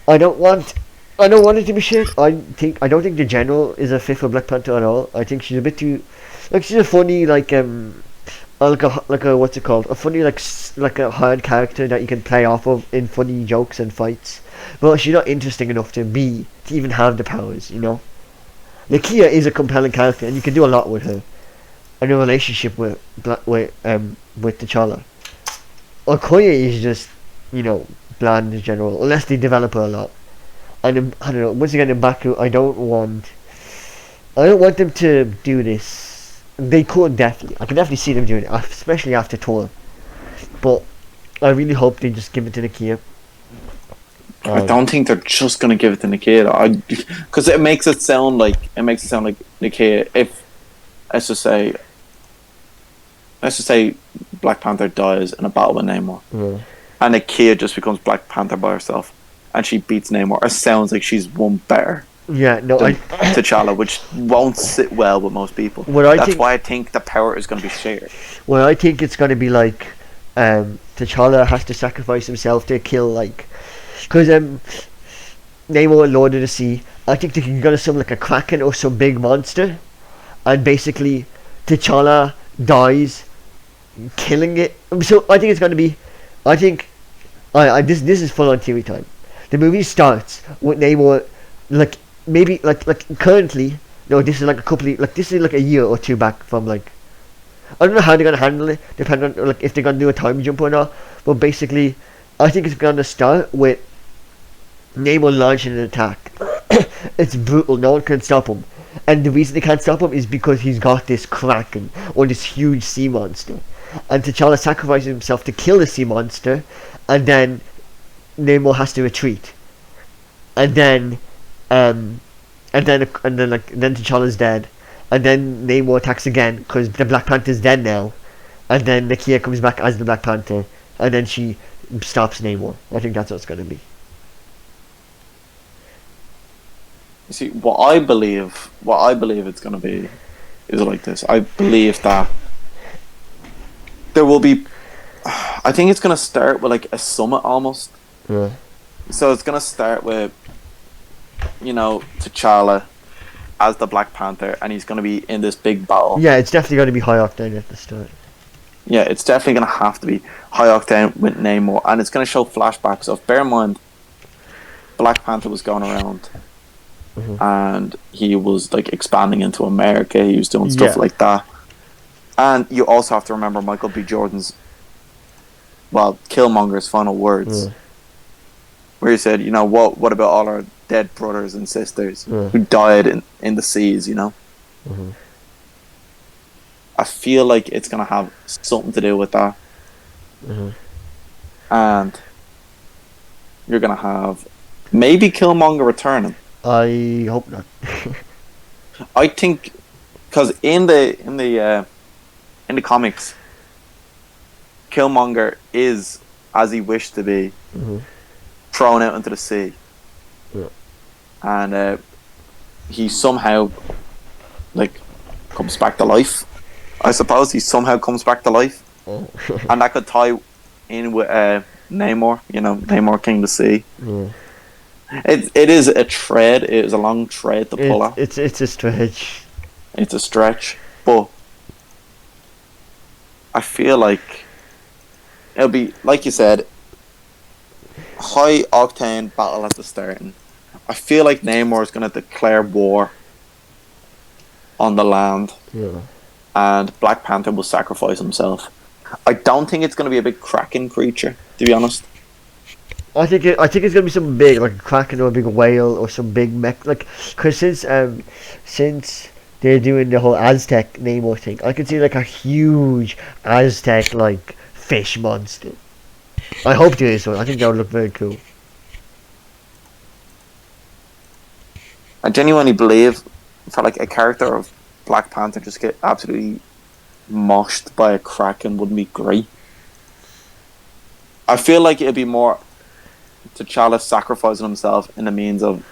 A: I don't want it to be shit. I don't think the General is a fit for Black Panther at all. I think she's a bit too, she's a funny like a what's it called? A funny like a hard character that you can play off of in funny jokes and fights. But she's not interesting enough to even have the powers, Nakia is a compelling character, and you can do a lot with her. And a relationship with T'Challa. Okoye is just, bland in general, unless they develop her a lot. And I don't know. Once again, in Baku, I don't want them to do this. They could definitely. I can definitely see them doing it, especially after Thor. But I really hope they just give it to Nakia.
C: I don't think they're just gonna give it to Nakia, because it makes it sound like Nakia. If let's just say Black Panther dies in a battle with Namor, and Nakia just becomes Black Panther by herself, and she beats Namor. It sounds like she's one better.
A: Yeah, no,
C: T'Challa, which won't sit well with most people. That's why I think the power is going to be shared.
A: Well, I think it's going to be like T'Challa has to sacrifice himself to kill because Namor, Lord of the Sea. I think they're going to summon like a kraken or some big monster, and basically T'Challa dies killing it. So I think it's going to be. I think this is full on theory time. The movie starts with Namor, maybe currently. No, this is this is a year or two back from I don't know how they're gonna handle it, depending on if they're gonna do a time jump or not. But basically, I think it's gonna start with Namor launching an attack. It's brutal. No one can stop him, and the reason they can't stop him is because he's got this kraken or this huge sea monster, and T'Challa sacrifices himself to kill the sea monster, and then Namor has to retreat, and then T'Challa's dead, and then Namor attacks again because the Black Panther's dead now, and then Nakia comes back as the Black Panther, and then she stops Namor. I think that's what it's gonna be.
C: You see, what I believe it's gonna be is like this. I believe that there will be. I think it's gonna start with a summit almost.
A: Yeah.
C: So it's gonna start with, T'Challa as the Black Panther, and he's gonna be in this big battle.
A: Yeah, it's definitely gonna be high octane at the start.
C: Yeah, it's definitely gonna have to be high octane with Namor, and it's gonna show flashbacks of. Bear in mind, Black Panther was going around, and he was expanding into America. He was doing stuff like that, and you also have to remember Michael B. Jordan's, Killmonger's final words. Where he said, what about all our dead brothers and sisters who died in the seas, I feel like it's going to have something to do with that. And you're going to have maybe Killmonger returning.
A: I hope not.
C: I think, because in the comics, Killmonger is as he wished to be. Thrown out into the sea, and he somehow comes back to life. I suppose he somehow comes back to life, and that could tie in with Namor. Namor King of the Sea. It is a thread. It is a long thread to pull out.
A: It's a stretch.
C: It's a stretch, but I feel like it'll be like you said. High octane battle at the starting. I feel like Namor is going to declare war on the land, and Black Panther will sacrifice himself. I don't think it's going to be a big kraken creature, to be honest.
A: I think it's going to be something big, like a kraken or a big whale or some big mech. Because since they're doing the whole Aztec Namor thing, I could see a huge Aztec fish monster. I hope there is one. I think that would look very cool.
C: I genuinely believe for a character of Black Panther just get absolutely moshed by a kraken wouldn't be great. I feel like it'd be more T'Challa sacrificing himself in the means of,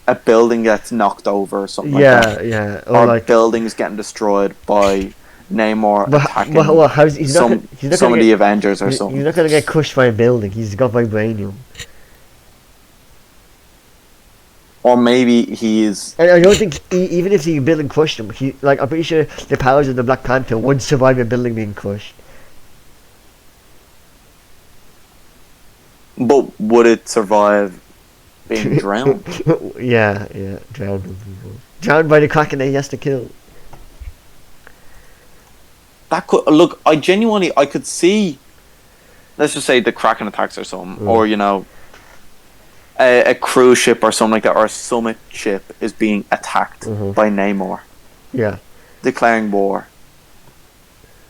C: a building gets knocked over or something like that.
A: Yeah.
C: Or like buildings getting destroyed by Namor attacking some of the Avengers or something.
A: He's not going to get crushed by a building. He's got vibranium.
C: Or maybe he's...
A: And I don't think, even if the building crushed him, I'm pretty sure the powers of the Black Panther would survive a building being crushed.
C: But would it survive being drowned?
A: Yeah, drowned. Drowned by the Kraken that he has to kill.
C: That could... Look, I could see... Let's just say the Kraken attacks or something, or, a cruise ship or something like that, or a summit ship is being attacked by Namor.
A: Yeah.
C: Declaring war.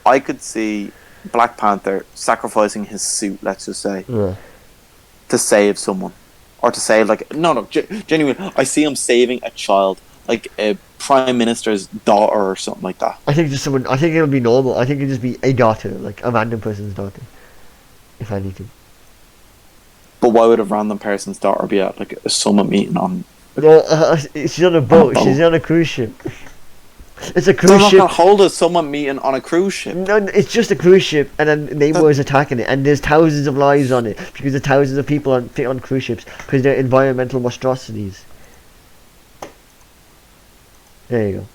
C: I could see Black Panther sacrificing his suit, let's just say, to save someone. Or to save, genuinely, I see him saving a child, like a Prime Minister's daughter or something like that.
A: I think it'll be normal. I think it'll just be a daughter, like a random person's daughter. If I need to.
C: But why would a random person's daughter be at like a summit meeting on?
A: Well, she's on a boat. She's on a cruise ship. It's a cruise ship.
C: They're not gonna hold a summit meeting on a cruise ship.
A: No, it's just a cruise ship, and then Namor is attacking it, and there's thousands of lives on it because there's thousands of people fit on cruise ships because they're environmental monstrosities. There you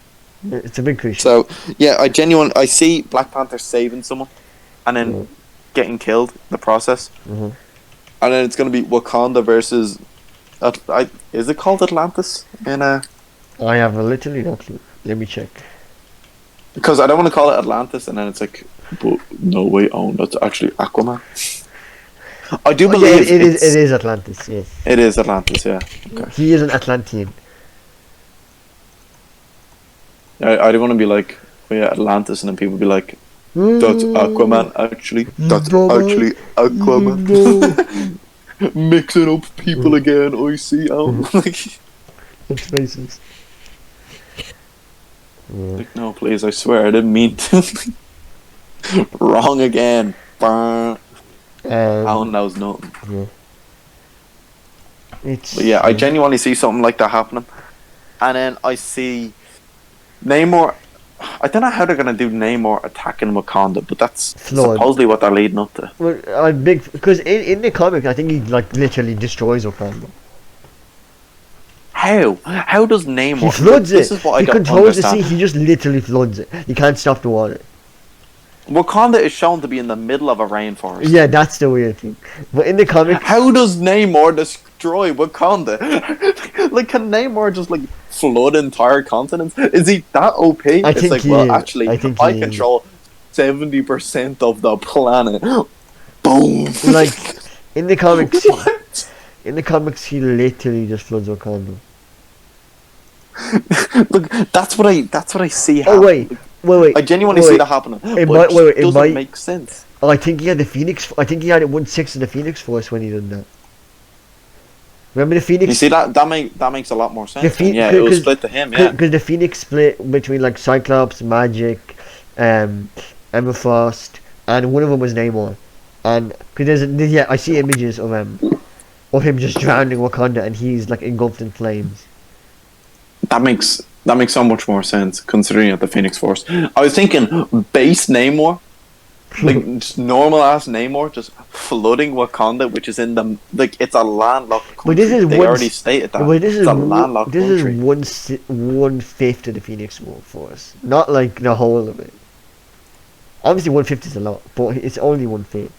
A: go. It's a big cruise ship.
C: So yeah, I see Black Panther saving someone, and then getting killed in the process. And then it's going to be Wakanda versus... is it called Atlantis?
A: I have literally no clue. Let me check.
C: Because I don't want to call it Atlantis, and then it's like... But no, wait, that's actually Aquaman. I do believe
A: it is Atlantis, yes.
C: It is Atlantis, yeah. Okay.
A: He is an Atlantean.
C: I don't want to be like, Atlantis, and then people be like... That's Aquaman, actually. That's actually Aquaman. Mixing up people again, I see.
A: It's racist.
C: Like, no, please, I swear, I didn't mean to. Wrong again. Alan knows nothing. But yeah, I genuinely see something like that happening. And then I see Namor... I don't know how they're going to do Namor attacking Wakanda, but that's supposedly what they're leading up to.
A: Well, because in the comic, I think he literally destroys Wakanda.
C: How? How does Namor...
A: He floods it.
C: This is what
A: he controls the sea. He just literally floods it. You can't stop the water.
C: Wakanda is shown to be in the middle of a rainforest.
A: Yeah, that's the weird thing. But in the comic...
C: How does Namor destroy Wakanda? Can Namor just flood entire continents? Is he that OP? I control 70% of the planet. Boom!
A: In the comics...
C: What?
A: In the comics, he literally just floods Wakanda.
C: Look, that's what I see
A: happening. Wait.
C: I genuinely see that happening. It doesn't make sense.
A: Oh, I think he had the Phoenix... I think he had 1/6 of the Phoenix Force when he did that. Remember the Phoenix...
C: You see, that makes a lot more sense. It was split to him, yeah.
A: Because the Phoenix split between, Cyclops, Magic, Emma Frost, and one of them was Namor. And... Because I see images of him just drowning Wakanda, and he's, engulfed in flames. That
C: makes so much more sense, considering the Phoenix Force. I was thinking base Namor, just normal ass Namor, just flooding Wakanda, which is in the it's a landlocked country.
A: But this is
C: already stated that.
A: But this
C: it's a landlocked country.
A: This is 1/5 of the Phoenix Force, not the whole of it. Obviously, 1/5 is a lot, but it's only 1/5.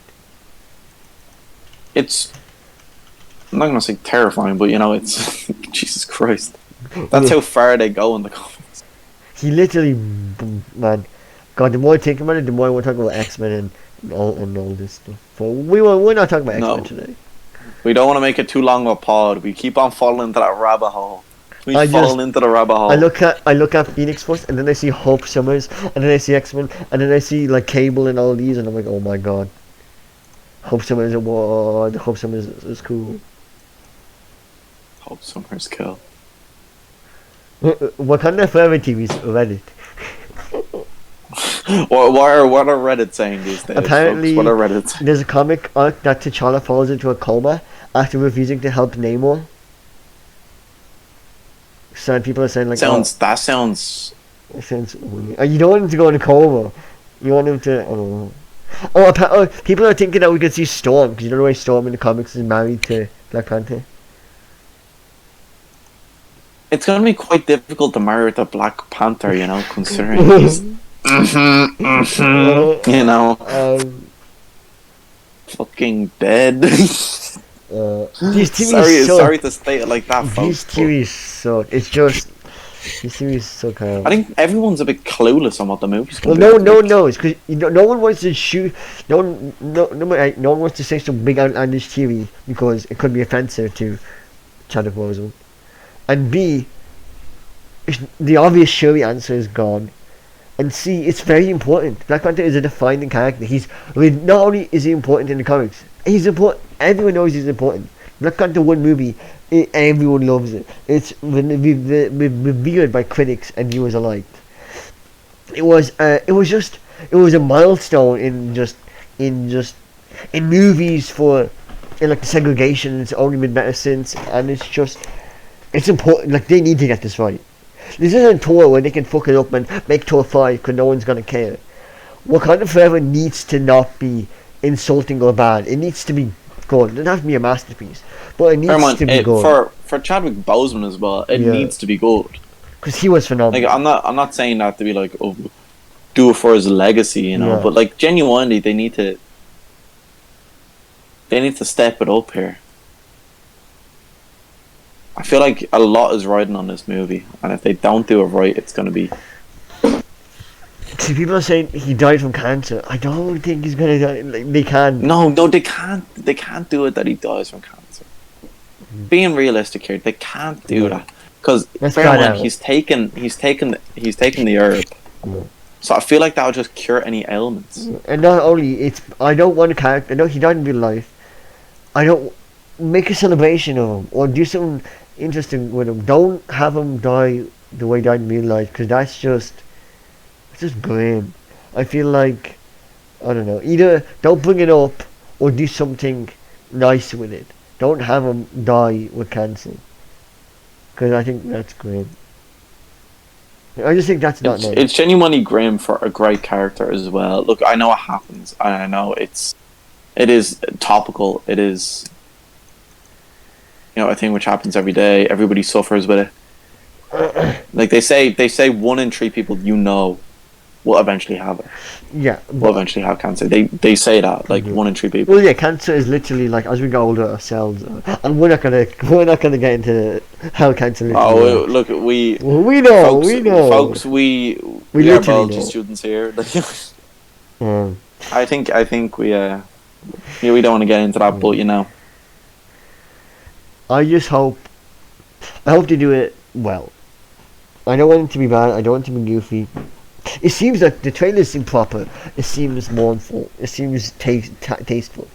C: It's... I'm not gonna say terrifying, but it's Jesus Christ. That's how far they go in the comics.
A: He literally, man, God. The more I think about it, the more I want to talk about X-Men and all this stuff. But we're not talking about X-Men today.
C: We don't want to make it too long of a pod. We keep on falling into that rabbit hole. Into the rabbit hole.
A: I look at Phoenix Force, and then I see Hope Summers, and then I see X-Men, and then I see Cable and all these, and I'm like, oh my God. Hope Summers, Hope Summers is cool.
C: Hope Summers kill.
A: Wakanda Forever TV's Reddit.
C: What are Reddit saying these days?
A: Apparently,
C: folks? What are Reddit saying?
A: there's a comic arc that T'Challa falls into a coma after refusing to help Namor. So people are saying like,
C: That sounds.
A: It sounds weird. You don't want him to go in a coma. You want him to. I don't know. People are thinking that we could see Storm, because you know the way Storm in the comics is married to Black Panther.
C: It's going to be quite difficult to marry the Black Panther, considering he's, fucking dead.
A: These TVs
C: sorry to state it like that, folks.
A: These TVs suck. It's just. These series so kind of...
C: I think everyone's a bit clueless on what the movie's going
A: to be.
C: No
A: one knows, because no one wants to shoot. No one wants to say some big outlandish theory because it could be offensive to Chadwick Boseman. And B, the obvious Shuri answer is gone. And C, it's very important. Black Panther is a defining character. Not only is he important in the comics, he's important. Everyone knows he's important. Black Panther one movie, everyone loves it. It's revered by critics and viewers alike. It was a milestone in movies for like segregation. It's only been better since, and it's important. Like, they need to get this right. This isn't Thor where they can fuck it up and make Thor 5 because no one's gonna care. Wakanda Forever needs to not be insulting or bad. It needs to be good. It doesn't have to be a masterpiece, but it needs to be good.
C: For Chadwick Boseman as well, it needs to be good.
A: Because he was phenomenal.
C: Like, I'm not saying that to be like, do it for his legacy, but like genuinely, they need to step it up here. I feel like a lot is riding on this movie, and if they don't do it right, it's going to be...
A: See, people are saying he died from cancer. I don't think he's going to die. Like, they can't.
C: No, they can't. They can't do it that he dies from cancer. Being realistic here, they can't do that because he's taken the herb. So I feel like that would just cure any ailments.
A: And not only I don't want a character. I know he died in real life. I don't make a celebration of him or do something interesting with him. Don't have him die the way he died in real life, because that's just grim. I feel like, I don't know, either don't bring it up or do something nice with it. Don't have him die with cancer, because I think that's grim. I just think that's not nice.
C: It's genuinely grim for a great character as well. Look, I know it happens, and I know it is topical. It is, a thing which happens every day. Everybody suffers with it. Like they say 1 in 3 people will eventually have it.
A: Yeah.
C: Will eventually have cancer. They say that, like 1 in 3 people.
A: Well, yeah, cancer is literally like, as we get older ourselves, and we're not gonna get into how cancer is.
C: Oh, look, we know, folks, we are biology students here. I think we we don't want to get into that, but
A: I hope they do it well. I don't want it to be bad. I don't want it to be goofy. It seems that the trailer seems proper. It seems mournful. It seems tasteful.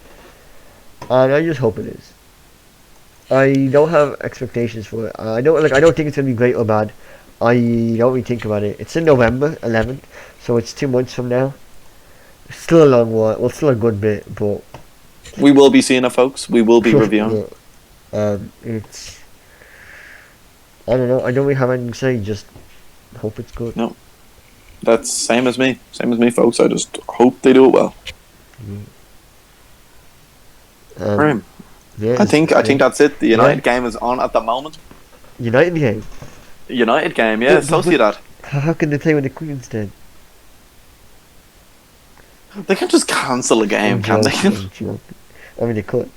A: And I just hope it is. I don't have expectations for it. I don't think it's gonna be great or bad. I don't really think about it. It's in November 11th, so it's 2 months from now. Still a long while. Well, still a good bit, but
C: we will be seeing it, folks. We will be reviewing.
A: It's, I don't know. I don't really have anything to say. Just hope it's good.
C: No, that's same as me, folks. I just hope they do it well. Graham, I think that's it. The United game is on at the moment.
A: United game.
C: Yeah. So see that.
A: How can they play with the Queen's then?
C: They can just cancel a game, can't they?
A: I mean, they could.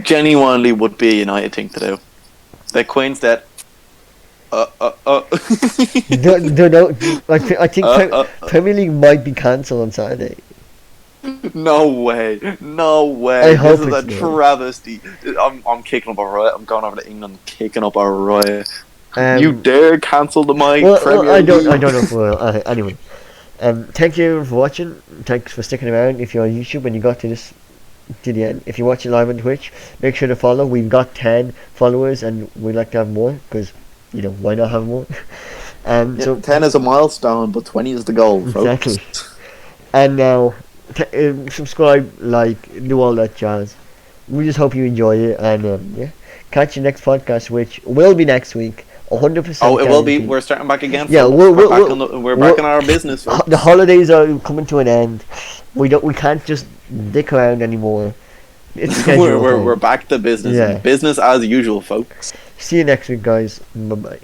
C: Genuinely would be a United thing to do. The Queen's dead.
A: I think Premier League might be cancelled on Saturday.
C: No way.
A: I hope
C: this is a travesty. I'm kicking up a riot. I'm going over to England, kicking up a riot. You dare cancel the Premier
A: League? I don't know if we'll. Anyway, thank you for watching. Thanks for sticking around. If you're on YouTube and you got to the end, if you're watching live on Twitch, make sure to follow. We've got 10 followers and we'd like to have more, because why not have more? So
C: 10 is a milestone, but 20 is the goal, folks.
A: Exactly. And now, subscribe, like, do all that jazz. We just hope you enjoy it, and catch you next podcast, which will be next week. 100%.
C: Oh, it will be. We're starting back again.
A: Yeah,
C: we're back on our business. Folks.
A: The holidays are coming to an end. We can't just dick around anymore. It's
C: we're back to business.
A: Yeah.
C: Business as usual, folks.
A: See you next week, guys. Bye bye.